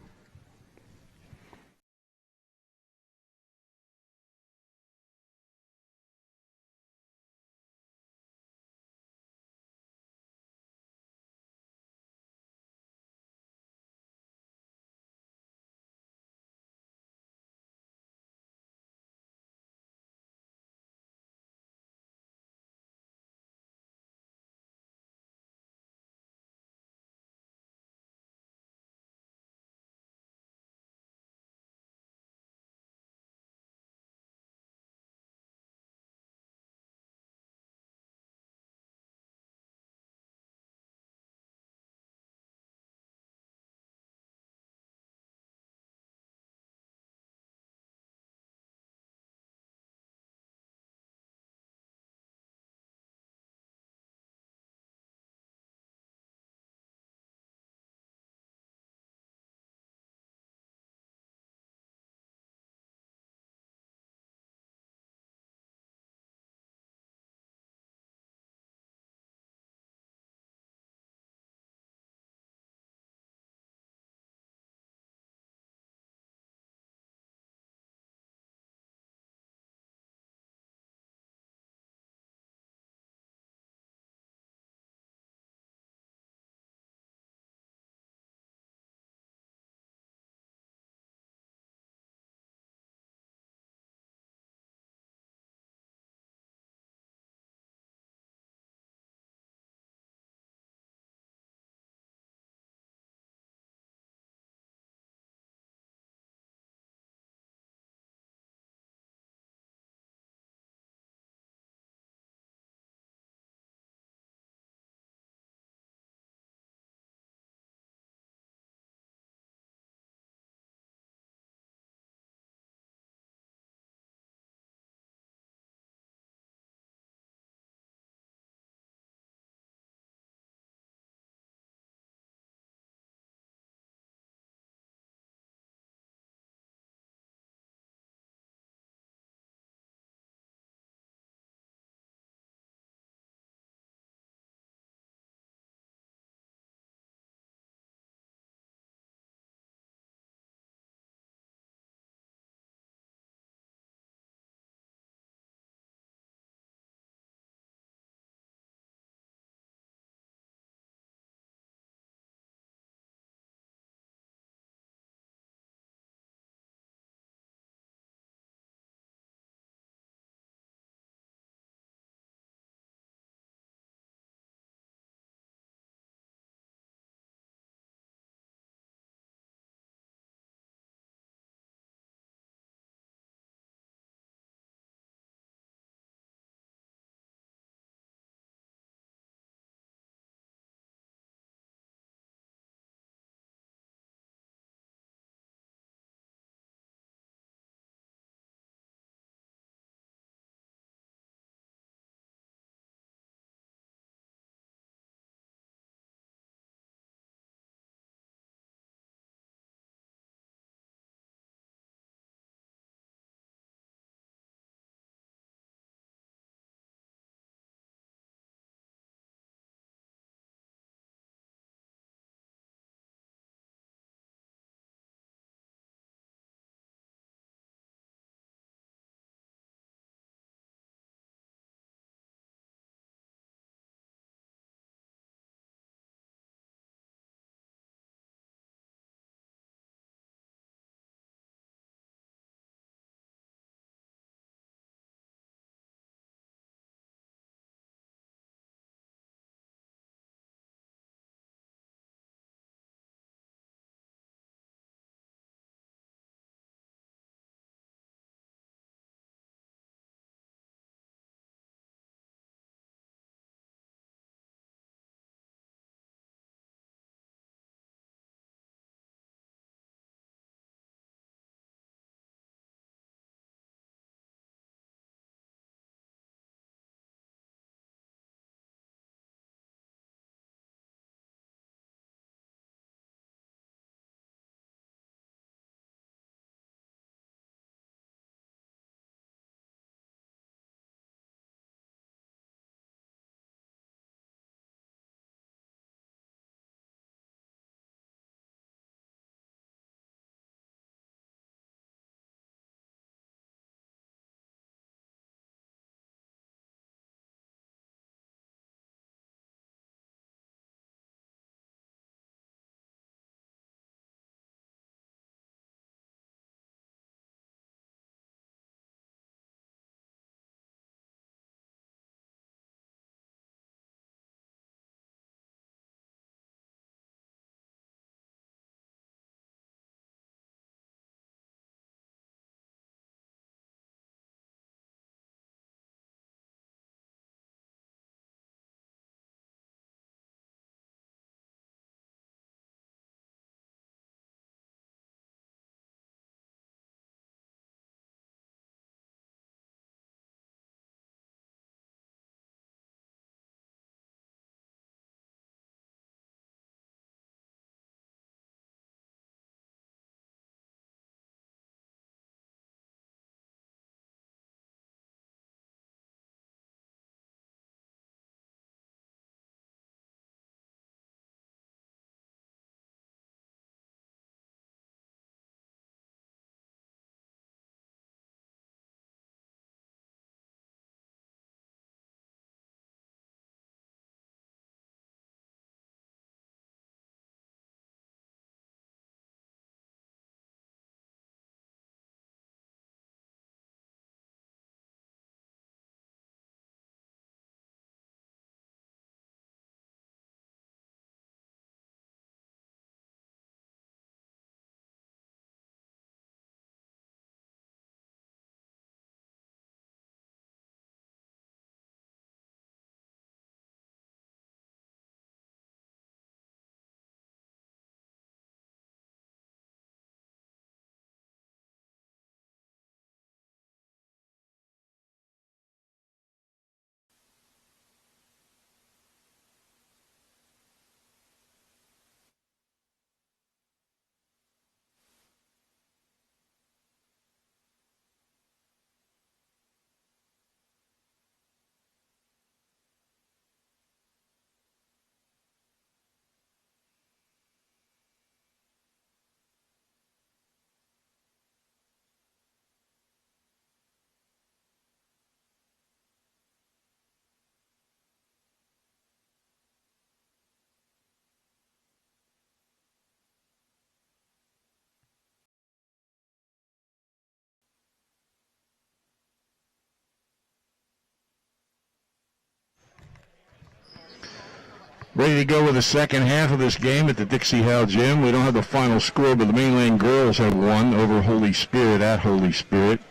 Ready to go with the second half of this game at the Dixie Howe Gym. We don't have the final score, but the Mainland girls have won over Holy Spirit at Holy Spirit.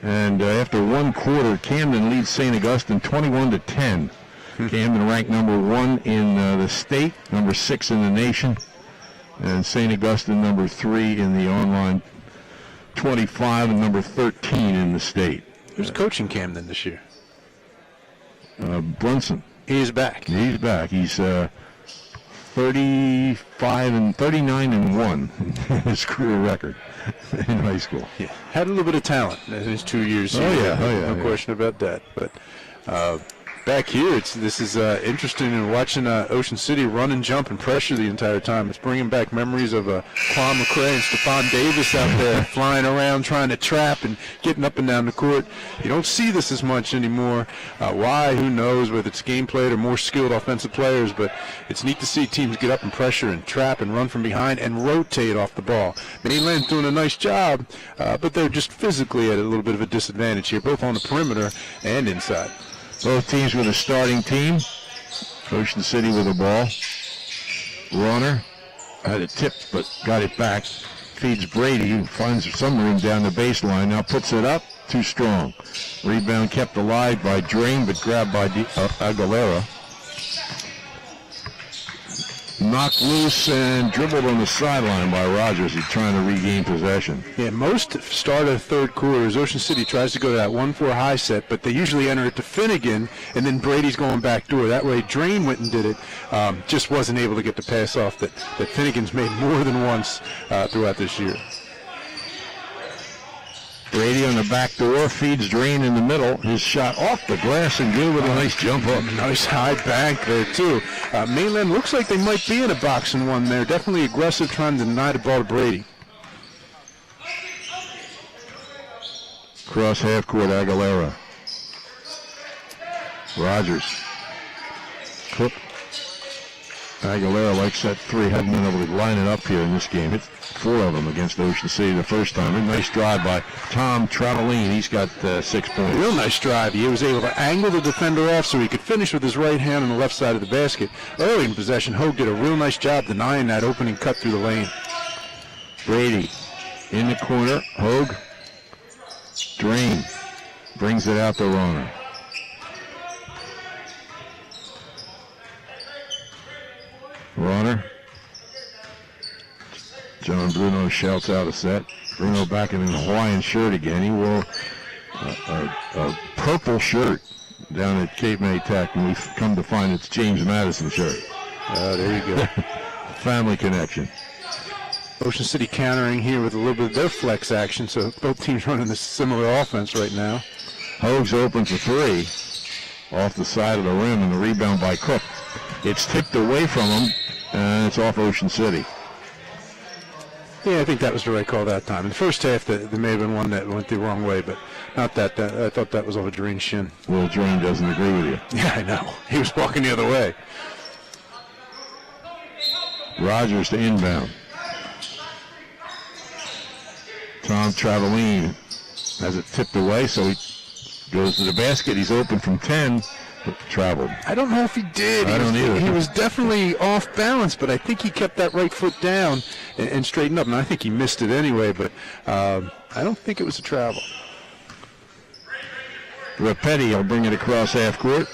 And after one quarter, Camden leads St. Augustine 21-10. Camden ranked number 1 in the state, number 6 in the nation, and St. Augustine number 3 in the online 25 and number 13 in the state. Who's coaching Camden this year? Brunson. He's back. He's back. He's 39-1, his career record in high school. Yeah, had a little bit of talent in his 2 years. No question about that. But back here, this is interesting in watching Ocean City run and jump and pressure the entire time. It's bringing back memories of Quan McCray and Stephon Davis out there flying around trying to trap and getting up and down the court. You don't see this as much anymore. Why? Who knows? Whether it's gameplay or more skilled offensive players, but it's neat to see teams get up and pressure and trap and run from behind and rotate off the ball. Mainland's doing a nice job, but they're just physically at a little bit of a disadvantage here, both on the perimeter and inside. Both teams with a starting team. Ocean City with the ball. Runner had it tipped but got it back. Feeds Brady, who finds some room down the baseline. Now puts it up. Too strong. Rebound kept alive by Drain but grabbed by Aguilera. Knocked loose and dribbled on the sideline by Rogers. He's trying to regain possession. Yeah, most start of third quarters, Ocean City tries to go to that 1-4 high set, but they usually enter it to Finnegan, and then Brady's going back door. That way, Drain went and did it. Just wasn't able to get the pass off that Finnegan's made more than once throughout this year. Brady on the back door, feeds Drain in the middle. His shot off the glass and good with a nice jump hook. Nice high bank there, too. Mainland looks like they might be in a box and one there. Definitely aggressive, trying to deny the ball to Brady. Cross half court, Aguilera. Rogers. Cook. Aguilera likes that three. Hadn't been able to line it up here in this game. Hit 4 of them against Ocean City the first time. A nice drive by Tom Travaline. He's got 6 points. Real nice drive. He was able to angle the defender off so he could finish with his right hand on the left side of the basket. Early in possession, Hogue did a real nice job denying that opening cut through the lane. Brady in the corner. Hogue. Drain. Brings it out to Roner. Roner. John Bruno shouts out a set. Bruno back in the Hawaiian shirt again. He wore a purple shirt down at Cape May Tech, and we've come to find it's James Madison shirt. There you go. Family connection. Ocean City countering here with a little bit of their flex action, so both teams running this similar offense right now. Hogue's open for 3 off the side of the rim, and the rebound by Cook. It's tipped away from him, and it's off Ocean City. Yeah, I think that was the right call that time. In the first half, there may have been one that went the wrong way, but not that. I thought that was off a Drain's shin. Well, Drain doesn't agree with you. Yeah, I know. He was walking the other way. Rogers to inbound. Tom Travaline has it tipped away, so he goes to the basket. He's open from 10. Traveled. I don't know if he did. I don't either. He was definitely off balance, but I think he kept that right foot down and straightened up. And I think he missed it anyway, but I don't think it was a travel. Rapetti will bring it across half court.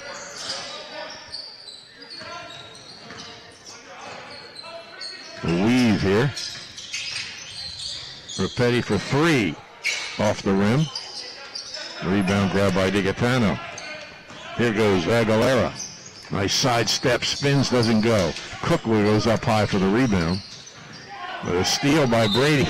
The weave here. Rapetti for 3 off the rim. Rebound grab by DiGaetano. Here goes Aguilera. Nice sidestep, spins, doesn't go. Cook goes up high for the rebound. But a steal by Brady.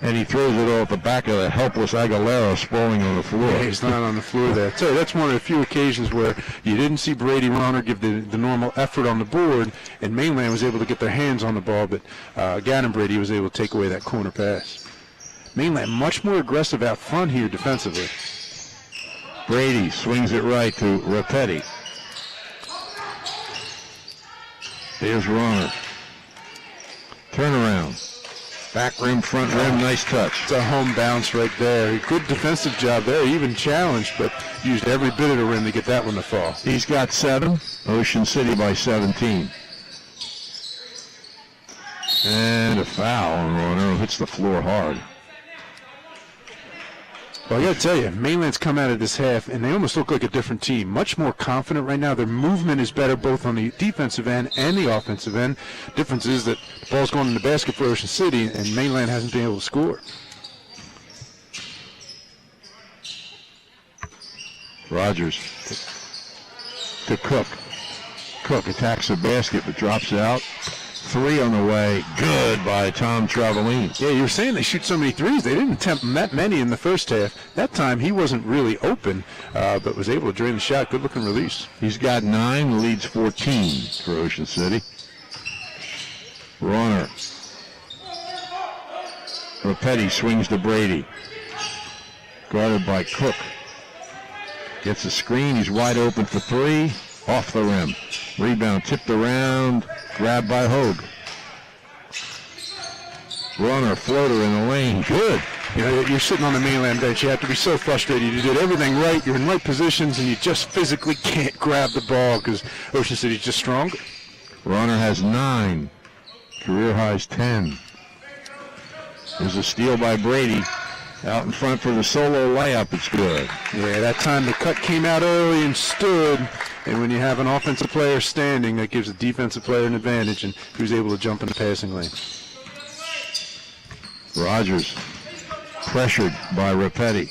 And he throws it all at the back of the helpless Aguilera sprawling on the floor. Yeah, he's not on the floor there. So that's one of the few occasions where you didn't see Brady Roner give the normal effort on the board, and Mainland was able to get their hands on the ball, but Gannon Brady was able to take away that corner pass. Mainland much more aggressive out front here defensively. Brady swings it right to Rapetti. Here's Roner. Turnaround. Back rim, front rim, nice touch. It's a home bounce right there. Good defensive job there, even challenged, but used every bit of the rim to get that one to fall. He's got 7. Ocean City by 17. And a foul on Roner, hits the floor hard. Well, I got to tell you, Mainland's come out of this half, and they almost look like a different team. Much more confident right now. Their movement is better both on the defensive end and the offensive end. Difference is that the ball's going in the basket for Ocean City, and Mainland hasn't been able to score. Rogers to Cook. Cook attacks the basket but drops it out. 3 on the way. Good by Tom Travelline. Yeah, you were saying they shoot so many threes. They didn't attempt that many in the first half. That time he wasn't really open, but was able to drain the shot. Good-looking release. He's got 9, leads 14 for Ocean City. Runner. Rapetti swings to Brady. Guarded by Cook. Gets a screen. He's wide open for 3. Off the rim. Rebound tipped around. Grabbed by Hogue. Runner, floater in the lane. Good. You know, you're sitting on the Mainland bench. You have to be so frustrated. You did everything right. You're in right positions, and you just physically can't grab the ball because Ocean City's just stronger. Runner has 9. Career high's 10. There's a steal by Brady. Out in front for the solo layup. It's good. Yeah, that time the cut came out early and stood. And when you have an offensive player standing, that gives the defensive player an advantage, and he was able to jump in the passing lane. Rogers pressured by Rapetti.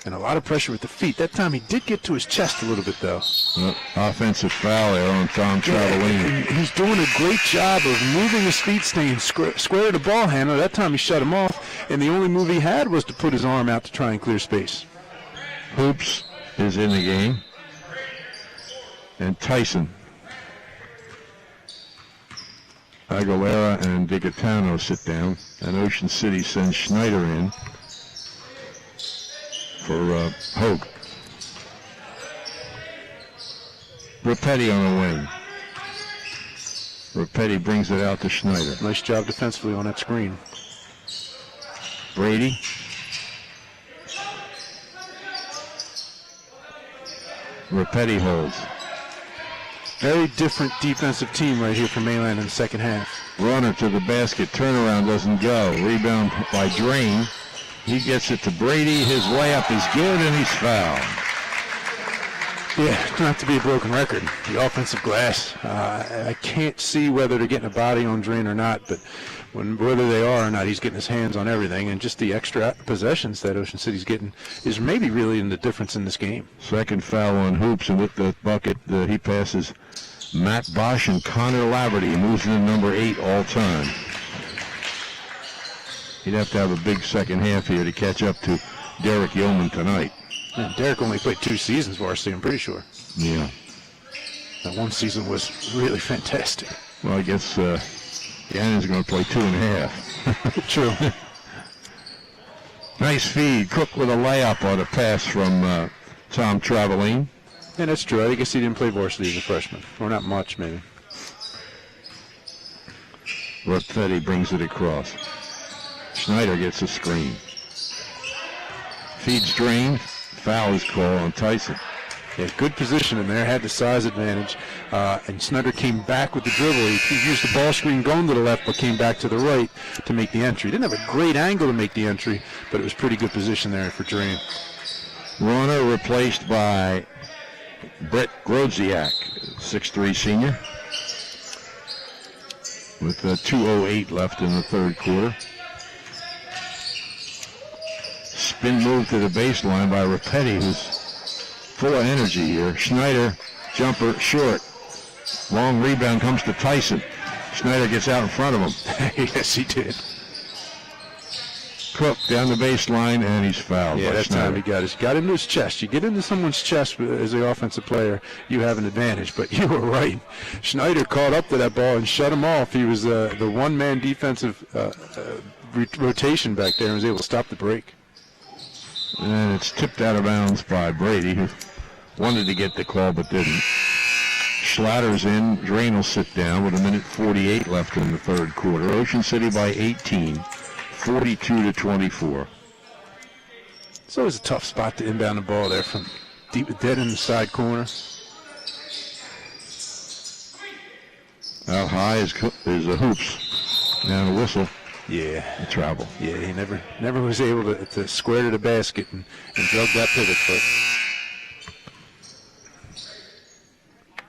And a lot of pressure with the feet. That time he did get to his chest a little bit, though. Offensive foul there on Tom Travelline. He's doing a great job of moving his feet, staying square to the ball handler. That time he shut him off, and the only move he had was to put his arm out to try and clear space. Hoops is in the game. And Tyson. Aguilera and Digatano sit down, and Ocean City sends Schneider in for Hogue. Rapetti on the wing. Rapetti brings it out to Schneider. Nice job defensively on that screen. Brady. Rapetti holds. Very different defensive team right here for Mainland in the second half. Runner to the basket. Turnaround doesn't go. Rebound by Drain. He gets it to Brady. His layup is good, and he's fouled. Yeah, not to be a broken record. The offensive glass, I can't see whether they're getting a body on Drain or not, but whether they are or not, he's getting his hands on everything, and just the extra possessions that Ocean City's getting is maybe really in the difference in this game. Second foul on Hoops, and with the bucket, he passes Matt Bosch and Connor Laverty. He moves into number 8 all time. He'd have to have a big second half here to catch up to Derek Yeoman tonight. Yeah, Derek only played 2 seasons varsity, I'm pretty sure. Yeah. That one season was really fantastic. Well, I guess Yannon's going to play 2.5. True. Nice feed. Cook with a layup on a pass from Tom Travelline. Yeah, that's true. I guess he didn't play varsity as a freshman. Or not much, maybe. Rapetti brings it across. Schneider gets a screen. Feeds Drain. Foul is called on Tyson. Yeah, good position in there. Had the size advantage. And Schneider came back with the dribble. He used the ball screen going to the left, but came back to the right to make the entry. Didn't have a great angle to make the entry, but it was pretty good position there for Drain. Runner replaced by Brett Grodziak, 6'3" senior, with 2:08 left in the third quarter. Spin move to the baseline by Rapetti, who's full of energy here. Schneider, jumper, short. Long rebound comes to Tyson. Schneider gets out in front of him. Yes, he did. Cook down the baseline, and he's fouled. Yeah, that Schneider. time he got into his chest. You get into someone's chest as the offensive player, you have an advantage. But you were right. Schneider caught up to that ball and shut him off. He was the one-man defensive rotation back there and was able to stop the break. And it's tipped out of bounds by Brady, who wanted to get the call but didn't. Schlatters in. Drain will sit down with 1:48 left in the third quarter. Ocean City by 18, 42-24. It's always a tough spot to inbound the ball there from dead in the side corner. Out high is a Hoops. Now a whistle. Yeah. A travel. Yeah, he never was able to square to the basket and drug that pivot foot.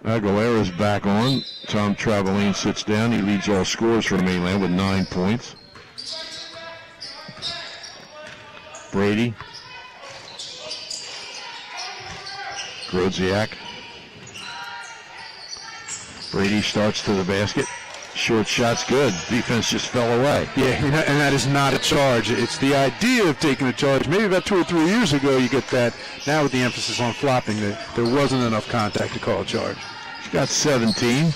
Aguilera's back on. Tom Travaline sits down. He leads all scorers for Mainland with 9 points. Brady. Grodziak. Brady starts to the basket. Short shot's good. Defense just fell away. Yeah, and that is not a charge. It's the idea of taking a charge. Maybe about 2 or 3 years ago you get that. Now with the emphasis on flopping, there wasn't enough contact to call a charge. He's got 17.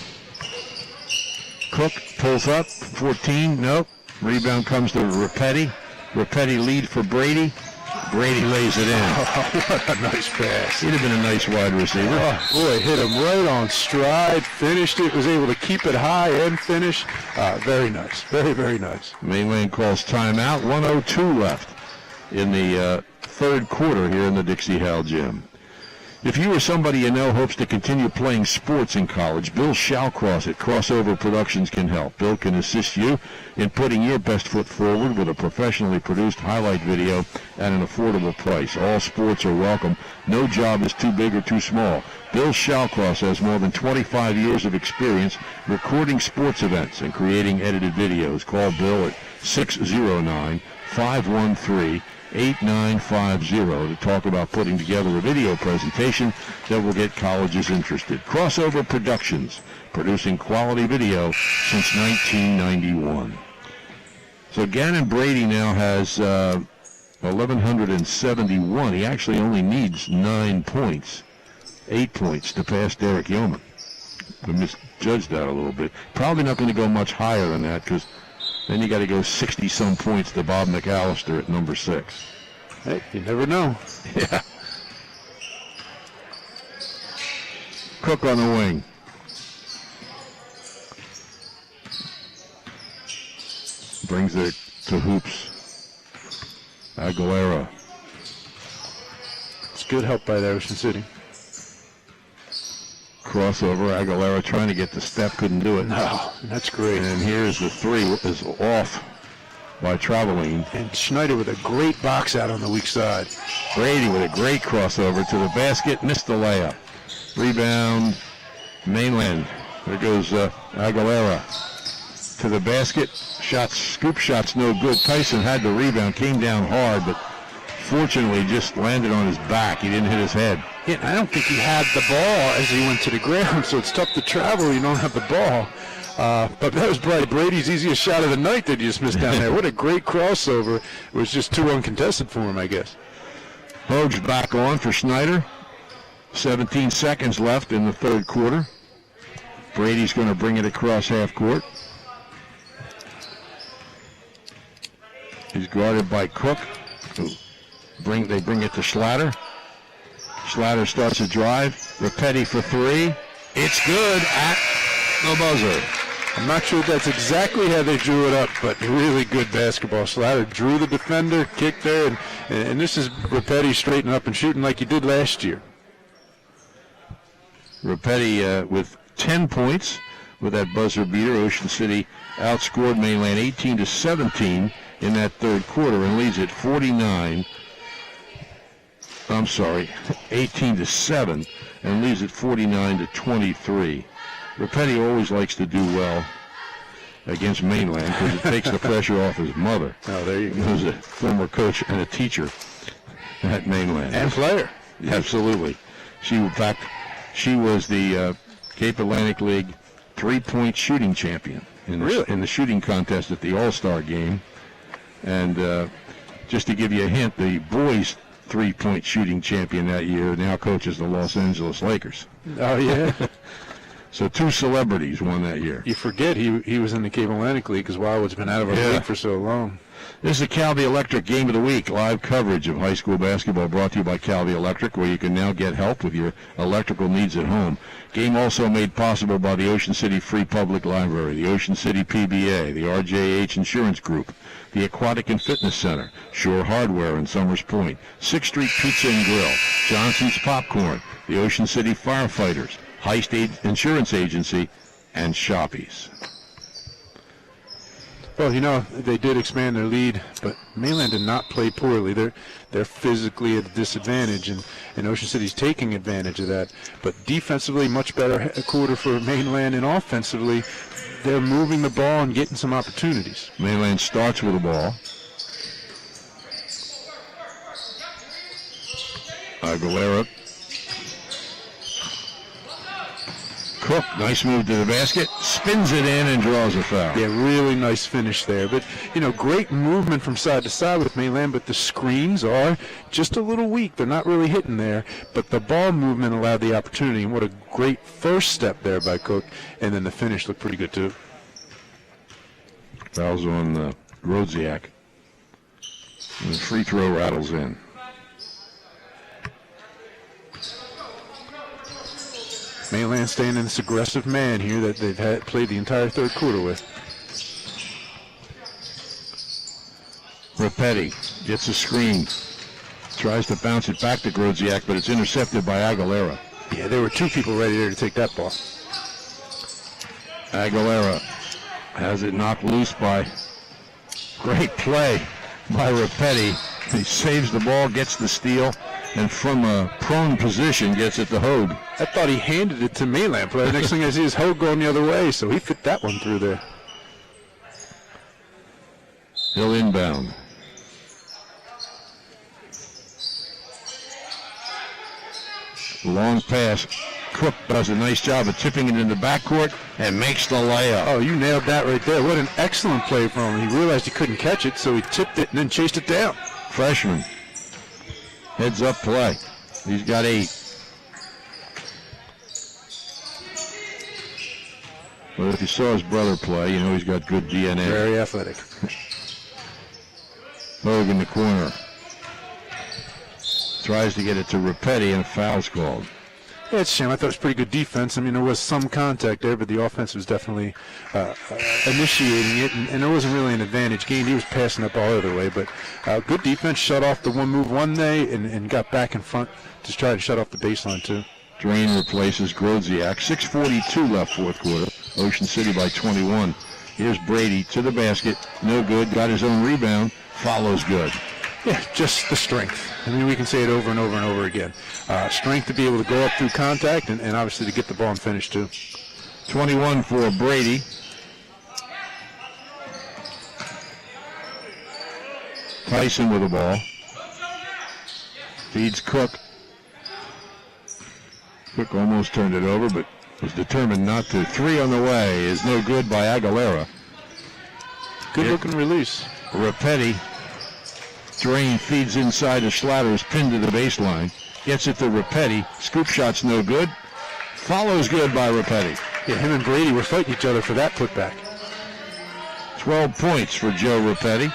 Cook pulls up. 14. Nope. Rebound comes to Rapetti. Rapetti lead for Brady. Brady lays it in. Oh, what a nice pass. He'd have been a nice wide receiver. Oh, boy, hit him right on stride, finished it, was able to keep it high and finish. Very nice. Very, very nice. Mainland calls timeout. 1:02 left in the third quarter here in the Dixie Howell Gym. If you or somebody you know hopes to continue playing sports in college, Bill Shallcross at Crossover Productions can help. Bill can assist you in putting your best foot forward with a professionally produced highlight video at an affordable price. All sports are welcome. No job is too big or too small. Bill Shallcross has more than 25 years of experience recording sports events and creating edited videos. Call Bill at 609-513-8950 to talk about putting together a video presentation that will get colleges interested. Crossover Productions, producing quality video since 1991. So Gannon Brady now has 1,171. He actually only needs 9 points, 8 points to pass Derek Yeoman. We misjudged that a little bit. Probably not going to go much higher than that because then you got to go 60-some points to Bob McAllister at number 6. Hey, you never know. Yeah. Cook on the wing. Brings it to Hoops. Aguilera. It's good help by the Ocean City. Crossover. Aguilera trying to get the step, couldn't do it. No, that's great. And here's the three is off by Travaline. And Schneider with a great box out on the weak side. Brady with a great crossover to the basket, missed the layup. Rebound, Mainland. There goes Aguilera to the basket. Scoop shots no good. Tyson had the rebound, came down hard, but fortunately just landed on his back. He didn't hit his head. Yeah, I don't think he had the ball as he went to the ground, so it's tough to travel when you don't have the ball. But that was probably Brady's easiest shot of the night that he just missed down there. What a great crossover. It was just too uncontested for him, I guess. Hogue's back on for Schneider. 17 seconds left in the third quarter. Brady's going to bring it across half court. He's guarded by Cook. They bring it to Schlatter. Schlatter starts a drive. Rapetti for three. It's good at the buzzer. I'm not sure if that's exactly how they drew it up, but really good basketball. Schlatter drew the defender, kicked there, and this is Rapetti straightening up and shooting like he did last year. Rapetti with 10 points with that buzzer beater. Ocean City outscored Mainland 18-17 in that third quarter and leads at 18-7 and leads at 49-23. Rapetti always likes to do well against Mainland because it takes the pressure off his mother. Oh, there you go. Who's a former coach and a teacher at Mainland. And player. Absolutely. In fact, she was the Cape Atlantic League three-point shooting champion in the shooting contest at the All-Star game. And just to give you a hint, the boys' three-point shooting champion that year now coaches the Los Angeles Lakers. Oh, yeah. So 2 celebrities won that year. You forget he was in the Cable Atlantic League because Wildwood's been out of our league for so long. This is the Calvi Electric Game of the Week, live coverage of high school basketball brought to you by Calvi Electric, where you can now get help with your electrical needs at home. Game also made possible by the Ocean City Free Public Library, the Ocean City PBA, the RJH Insurance Group, the Aquatic and Fitness Center, Shore Hardware in Summers Point, 6th Street Pizza and Grill, Johnson's Popcorn, the Ocean City Firefighters, Heist Insurance Agency, and Shoppies. Well, they did expand their lead, but Mainland did not play poorly. They're physically at a disadvantage, and Ocean City's taking advantage of that. But defensively, much better quarter for Mainland, and offensively, they're moving the ball and getting some opportunities. Mainland starts with the ball. Aguilera. Cook, nice move to the basket, spins it in and draws a foul. Yeah, really nice finish there. But, great movement from side to side with Mainland, but the screens are just a little weak. They're not really hitting there, but the ball movement allowed the opportunity, and what a great first step there by Cook, and then the finish looked pretty good too. Fouls on Grodziak. And the free throw rattles in. Mainland staying in this aggressive man here that they've played the entire third quarter with. Rapetti gets a screen. Tries to bounce it back to Grodziak, but it's intercepted by Aguilera. Yeah, there were 2 people ready there to take that ball. Aguilera has it knocked loose by great play by Rapetti. He saves the ball, gets the steal, and from a prone position gets it to Hogue. I thought he handed it to Mainland player. Next thing I see is Hogue going the other way, so he fit that one through there. He'll inbound. Long pass. Cook does a nice job of tipping it in the backcourt and makes the layup. Oh, you nailed that right there. What an excellent play from him. He realized he couldn't catch it, so he tipped it and then chased it down. Freshman. Heads up play. He's got 8. Well, if you saw his brother play, he's got good DNA. Very athletic. Hogue in the corner. Tries to get it to Rapetti, and a foul's called. Yeah, it's a shame. I thought it was pretty good defense. I mean, there was some contact there, but the offense was definitely initiating it, and there wasn't really an advantage gained. He was passing the ball the other way, but good defense, shut off the one move one day, and got back in front to try to shut off the baseline, too. Drain replaces Grodziak. 6:42 left fourth quarter. Ocean City by 21. Here's Brady to the basket. No good. Got his own rebound. Follows good. Yeah, just the strength. I mean, we can say it over and over and over again. Strength to be able to go up through contact and obviously to get the ball and finish, too. 21 for Brady. Tyson with the ball. Feeds Cook. Cook almost turned it over, but was determined not to. 3 on the way is no good by Aguilera. Good-looking release. Rapetti. Drain feeds inside to Schlatters, pinned to the baseline. Gets it to Rapetti. Scoop shot's no good. Follows good by Rapetti. Yeah, him and Brady were fighting each other for that putback. 12 points for Joe Rapetti.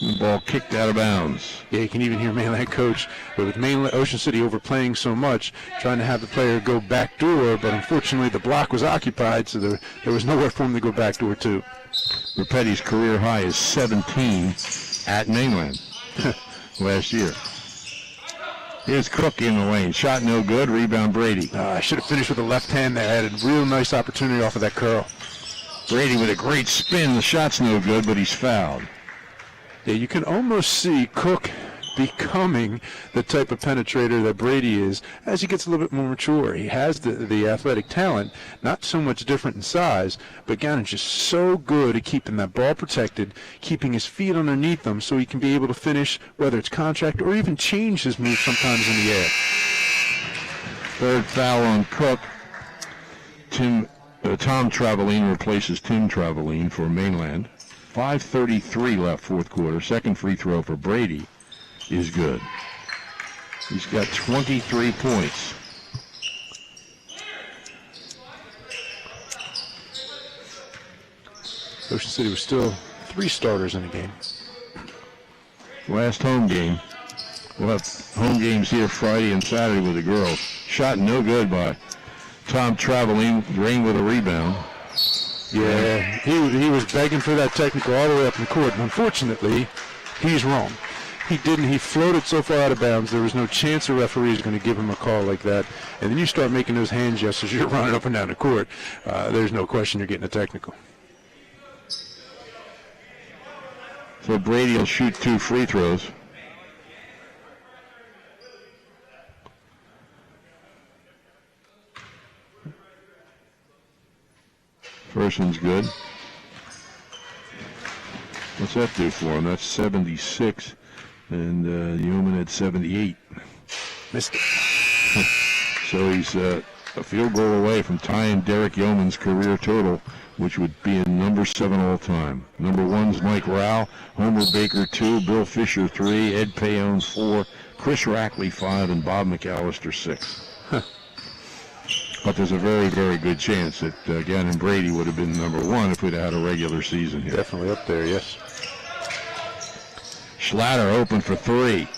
The ball kicked out of bounds. Yeah, you can even hear Mainland coach, but with Mainland Ocean City overplaying so much, trying to have the player go back door, but unfortunately the block was occupied, so there was nowhere for him to go back door to. Rapetti's career high is 17 at Mainland last year. Here's Cook in the lane. Shot no good. Rebound Brady. I should have finished with the left hand there. I had a real nice opportunity off of that curl. Brady with a great spin. The shot's no good, but he's fouled. Yeah, you can almost see Cook becoming the type of penetrator that Brady is as he gets a little bit more mature. He has the athletic talent, not so much different in size, but again, it's just so good at keeping that ball protected, keeping his feet underneath them so he can be able to finish, whether it's contact or even change his move sometimes in the air. Third foul on Cook. Tom Travaline replaces Tim Travaline for Mainland. 5:33 left fourth quarter. Second free throw for Brady is good. He's got 23 points. Ocean City was still 3 starters in the game. Last home game. We'll have home games here Friday and Saturday with the girls. Shot no good by Tom Traveling. Drain with a rebound. Yeah, he was begging for that technical all the way up in the court, and unfortunately, he's wrong. He didn't. He floated so far out of bounds, there was no chance a referee is going to give him a call like that. And then you start making those hand gestures, you're running up and down the court. There's no question you're getting a technical. So Brady will shoot 2 free throws. First one's good. What's that do for him? That's 76, and Yeoman had 78. Missed it. So he's a field goal away from tying Derek Yeoman's career total, which would be in number 7 all time. Number 1's Mike Rao, Homer Baker 2, Bill Fisher 3, Ed Payon 4, Chris Rackley 5, and Bob McAllister 6. But there's a very, very good chance that Gannon Brady would have been number 1 if we'd had a regular season here. Definitely up there, yes. Schlatter open for 3.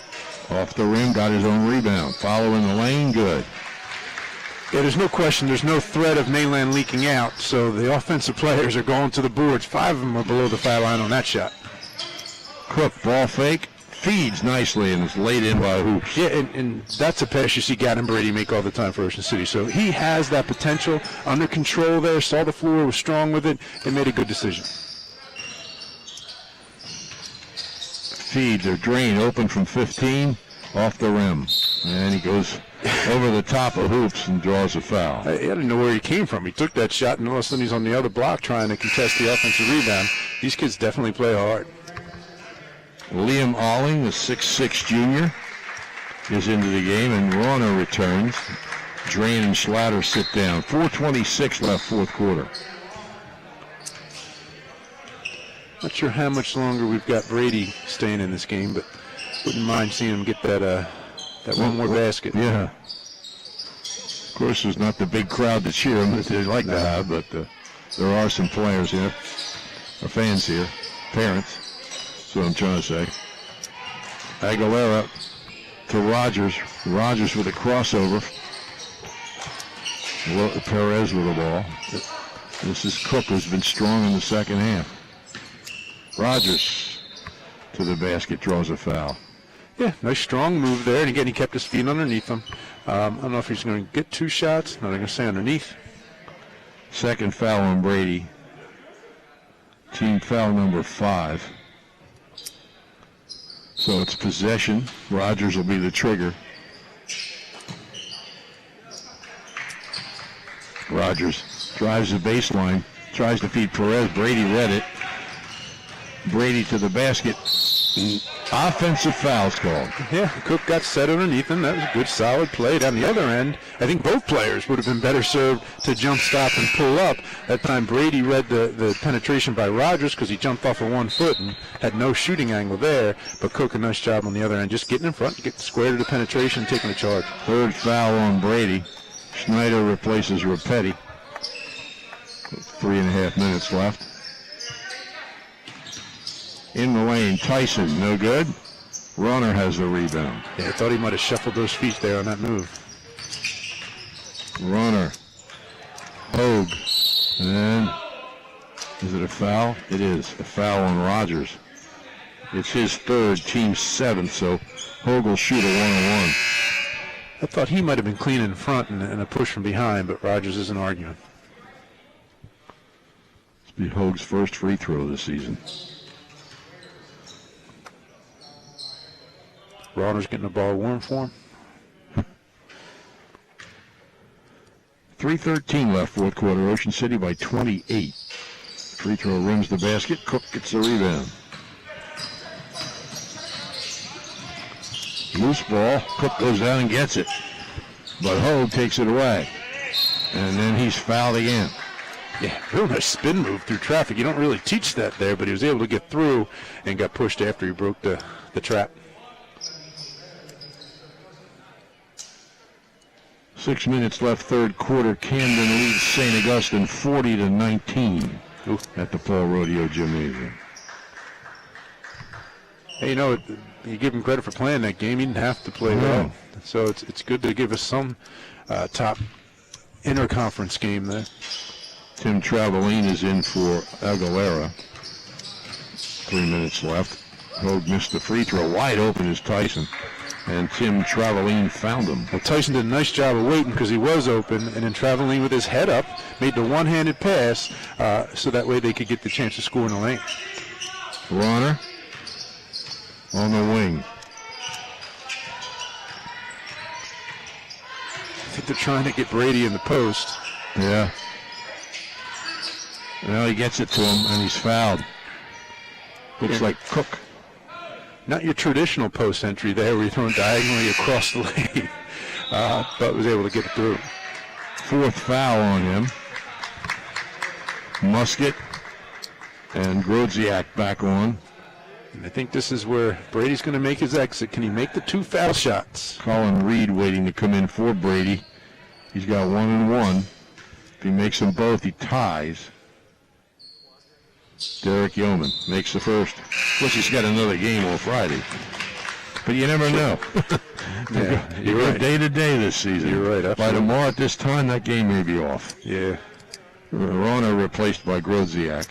Off the rim, got his own rebound. Follow in the lane, good. Yeah, there's no question. There's no threat of Mainland leaking out, so the offensive players are going to the boards. 5 of them are below the foul line on that shot. Cook, ball fake, feeds nicely, and is laid in by Hoops. Yeah, and that's a pass you see Gannon Brady make all the time for Ocean City. So he has that potential under control there, saw the floor, was strong with it, and made a good decision. Feeds or drain open from 15, off the rim. And he goes over the top of Hoops and draws a foul. I didn't know where he came from. He took that shot, and all of a sudden he's on the other block trying to contest the offensive rebound. These kids definitely play hard. Liam Alling, the 6'6 junior, is into the game, and Rauner returns. Drain and Schlatter sit down. 4:26 left, fourth quarter. Not sure how much longer we've got Brady staying in this game, but wouldn't mind seeing him get that one more basket. Yeah. Of course, there's not the big crowd to cheer him that they'd like to have, but there are some players here, or fans here, parents. That's what I'm trying to say. Aguilera to Rogers. Rogers with a crossover. Perez with the ball. This is Cook, who's been strong in the second half. Rogers to the basket, draws a foul. Yeah, nice strong move there, and again he kept his feet underneath him. I don't know if he's going to get 2 shots. Not going to say underneath. Second foul on Brady. Team foul number 5. So it's possession. Rogers will be the trigger. Rogers drives the baseline, tries to feed Perez. Brady read it. Brady to the basket. Offensive foul's called. Yeah, Cook got set underneath him. That was a good, solid play. Down the other end, I think both players would have been better served to jump stop and pull up. That time Brady read the penetration by Rogers because he jumped off of 1 foot and had no shooting angle there. But Cook, a nice job on the other end, just getting in front, getting square to the penetration, taking the charge. Third foul on Brady. Schneider replaces Rapetti. 3.5 minutes left. In the lane, Tyson, no good. Runner has the rebound. Yeah, I thought he might have shuffled those feet there on that move. Runner. Hogue. And is it a foul? It is. A foul on Rogers. It's his third, team 7th, so Hogue will shoot a 1-on-1. I thought he might have been clean in front and a push from behind, but Rogers isn't arguing. This will be Hogue's first free throw this season. Rauner's getting the ball warm for him. 3:13 left, fourth quarter. Ocean City by 28. Free throw rims the basket. Cook gets the rebound. Loose ball. Cook goes down and gets it. But Hogue takes it away. And then he's fouled again. Yeah, real nice spin move through traffic. You don't really teach that there, but he was able to get through and got pushed after he broke the trap. 6 minutes left, third quarter. Camden leads St. Augustine 40-19 at the Fall Rodeo Gymnasium. Hey, you know, you give him credit for playing that game. He didn't have to play well. So it's good to give us some top interconference game there. Tim Traveline is in for Aguilera. 3 minutes left. Hogue missed the free throw. Wide open is Tyson. And Tim Traveline found him. Well, Tyson did a nice job of waiting because he was open, and then Traveline with his head up made the one-handed pass so that way they could get the chance to score in the lane. Ronner on the wing. I think they're trying to get Brady in the post. Yeah. Well, he gets it to him, and he's fouled. Looks like Cook. Not your traditional post entry there where you're throwing diagonally across the lane, but was able to get it through. Fourth foul on him. Musket and Grodziak back on. And I think this is where Brady's going to make his exit. Can he make the 2 foul shots? Colin Reed waiting to come in for Brady. He's got 1 and 1. If he makes them both, he ties. Derek Yeoman makes the first. Plus, he's got another game on Friday. But you never know. Yeah, you go day to day this season. You're right. Absolutely. By tomorrow at this time, that game may be off. Yeah. Rona replaced by Grodziak.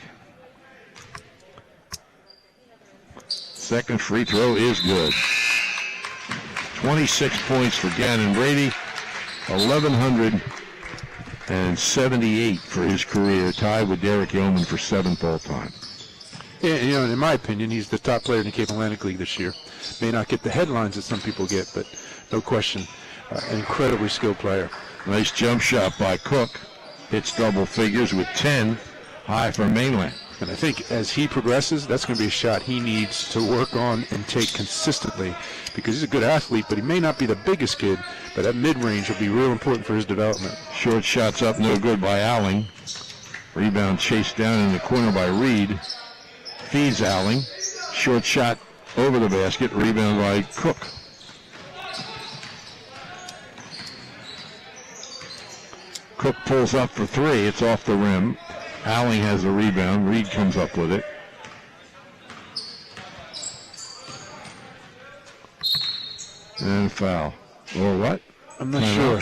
Second free throw is good. 26 points for Gannon Brady. 1,178 for his career, tied with Derek Yeoman for 7th all-time. Yeah, you know, in my opinion, he's the top player in the Cape Atlantic League this year. May not get the headlines that some people get, but no question, an incredibly skilled player. Nice jump shot by Cook. Hits double figures with 10, high for Mainland. And I think as he progresses, that's going to be a shot he needs to work on and take consistently because he's a good athlete, but he may not be the biggest kid, but that mid-range will be real important for his development. Short shots up, no good by Alling. Rebound chased down in the corner by Reed. Feeds Alling. Short shot over the basket. Rebound by Cook. Cook pulls up for 3. It's off the rim. Alling has the rebound. Reed comes up with it. And foul. Or what? I'm not sure.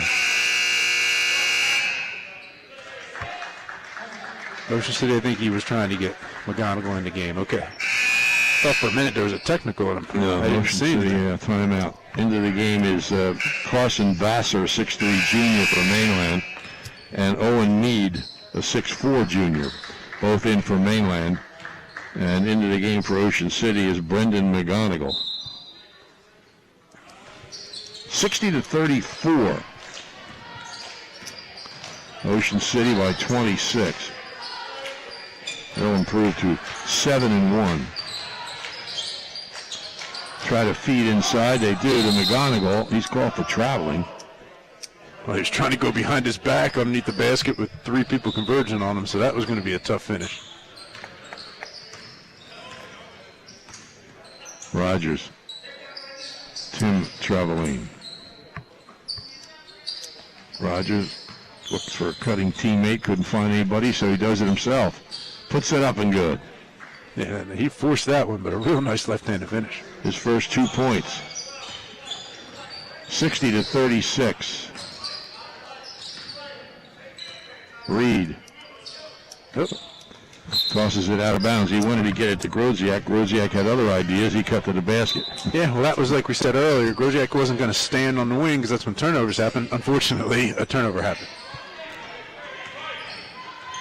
Ocean City, I think he was trying to get McGonigal in the game. Okay. Thought for a minute there was a technical on him. No, I didn't Ocean see City, it. timeout. Into the game is Carson Vassar, 6'3" junior for Mainland, and Owen Mead, a 6'4" junior, both in for Mainland. And into the game for Ocean City is Brendan McGonigal. 60-34. Ocean City by 26. They'll improve to 7-1. Try to feed inside. They do to McGonigal. He's called for traveling. Well, he was trying to go behind his back underneath the basket with 3 people converging on him, so that was going to be a tough finish. Rogers. Tim Traveline. Rogers looks for a cutting teammate. Couldn't find anybody, so he does it himself. Puts it up and good. Yeah, he forced that one, but a real nice left-handed finish. His first 2 points. 60-36. Reed. Oh. Tosses it out of bounds. He wanted to get it to Grodziak. Grodziak had other ideas. He cut to the basket. Yeah, well, that was like we said earlier. Grodziak wasn't going to stand on the wing because that's when turnovers happen. Unfortunately, a turnover happened.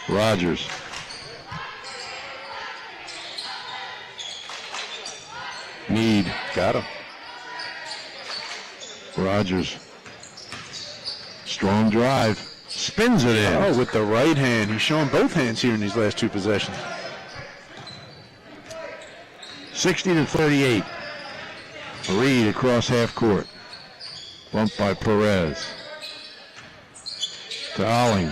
Rogers. Mead. Got him. Rogers. Strong drive. Spins it in. Oh, with the right hand. He's showing both hands here in these last 2 possessions. 60-38. Reed across half court. Bumped by Perez. To Alling.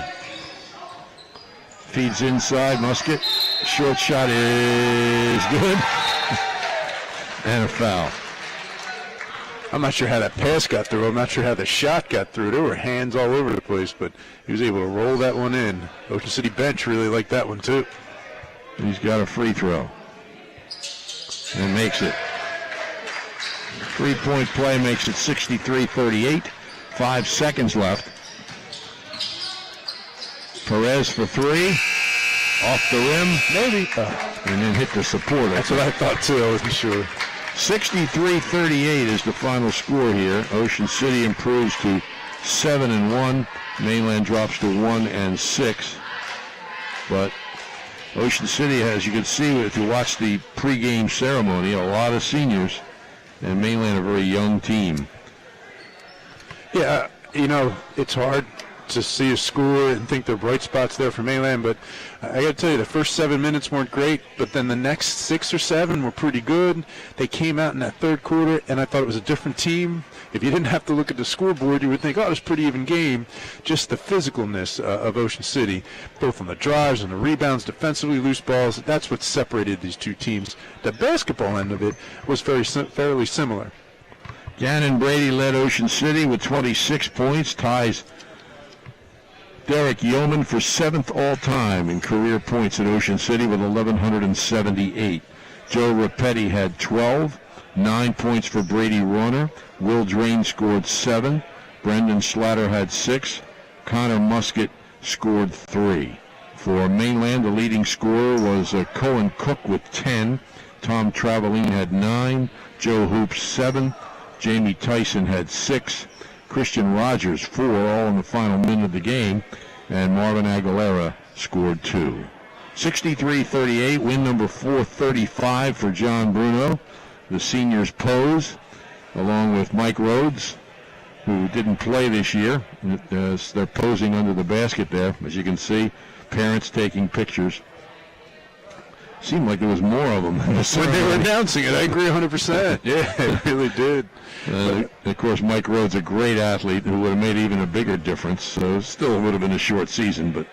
Feeds inside. Musket. Short shot is good. And a foul. I'm not sure how that pass got through. I'm not sure how the shot got through. There were hands all over the place, but he was able to roll that one in. Ocean City bench really liked that one too. He's got a free throw and makes it. 3-point play makes it 63-38. 5 seconds left. Perez for three. Off the rim. Maybe. And then hit the support. That's what I thought too. I wasn't sure. 63-38 is the final score here. Ocean City improves to 7-1. Mainland drops to 1-6. But Ocean City, as you can see if you watch the pregame ceremony, a lot of seniors, and Mainland a very young team. Yeah, it's hard to see a score and think there are bright spots there for Mainland, but I got to tell you, the first 7 minutes weren't great, but then the next 6 or 7 were pretty good. They came out in that third quarter, and I thought it was a different team. If you didn't have to look at the scoreboard, you would think, it was a pretty even game. Just the physicalness of Ocean City, both on the drives and the rebounds, defensively, loose balls, that's what separated these two teams. The basketball end of it was fairly similar. Gannon Brady led Ocean City with 26 points, ties Derek Yeoman for 7th all-time in career points at Ocean City with 1,178. Joe Rapetti had 12, 9 points for Brady Rauner. Will Drain scored 7. Brendan Slatter had 6. Connor Musket scored 3. For Mainland, the leading scorer was Cohen Cook with 10. Tom Traveline had 9. Joe Hoops 7. Jamie Tyson had 6. Christian Rogers 4, all in the final minute of the game, and Marvin Aguilera scored 2. 63-38, win number 435 for John Bruno. The seniors pose, along with Mike Rhodes, who didn't play this year. They're posing under the basket there, as you can see. Parents taking pictures. Seemed like there was more of them when they were announcing it. I agree 100%. Yeah, it really did. Of course, Mike Rhodes, a great athlete who would have made even a bigger difference. So still would have been a short season, but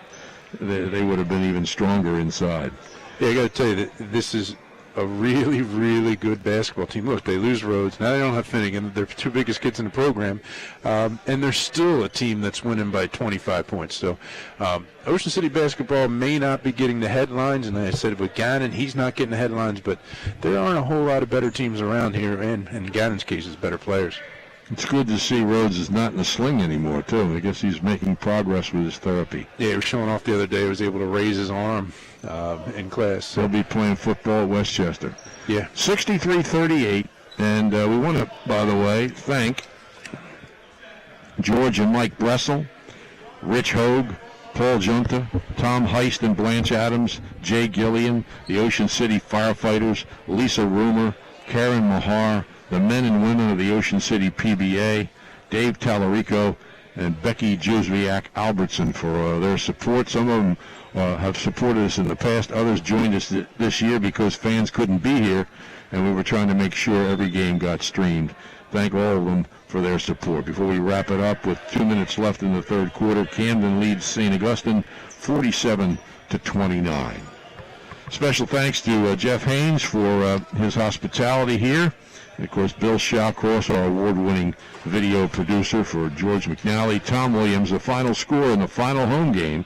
they would have been even stronger inside. Yeah, I got to tell you that this is a really, really good basketball team. Look, they lose Rhodes. Now they don't have Finnegan. They're two biggest kids in the program. And they're still a team that's winning by 25 points. So Ocean City basketball may not be getting the headlines. And I said with Gannon, he's not getting the headlines. But there aren't a whole lot of better teams around here. And in Gannon's case, it's better players. It's good to see Rhodes is not in the sling anymore, too. I guess he's making progress with his therapy. Yeah, he was showing off the other day. He was able to raise his arm in class. So. He'll be playing football at Westchester. Yeah. 63-38. And we want to, by the way, thank George and Mike Bressel, Rich Hogue, Paul Junta, Tom Heist and Blanche Adams, Jay Gillian, the Ocean City firefighters, Lisa Rumer, Karen Mahar, the men and women of the Ocean City PBA, Dave Tallarico, and Becky Juzviak Albertson for their support. Some of them have supported us in the past. Others joined us this year because fans couldn't be here, and we were trying to make sure every game got streamed. Thank all of them for their support. Before we wrap it up, with 2 minutes left in the third quarter, Camden leads St. Augustine 47-29. Special thanks to Jeff Haynes for his hospitality here. And, of course, Bill Shawcross, our award-winning video producer, for George McNally. Tom Williams, the final score in the final home game.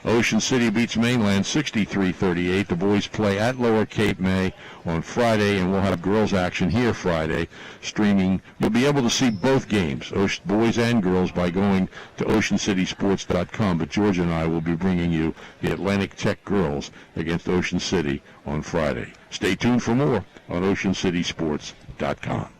Ocean City beats Mainland 63-38. The boys play at Lower Cape May on Friday, and we'll have girls action here Friday, streaming. You'll be able to see both games, boys and girls, by going to oceancitysports.com. But George and I will be bringing you the Atlantic Tech girls against Ocean City on Friday. Stay tuned for more on oceancitysports.com.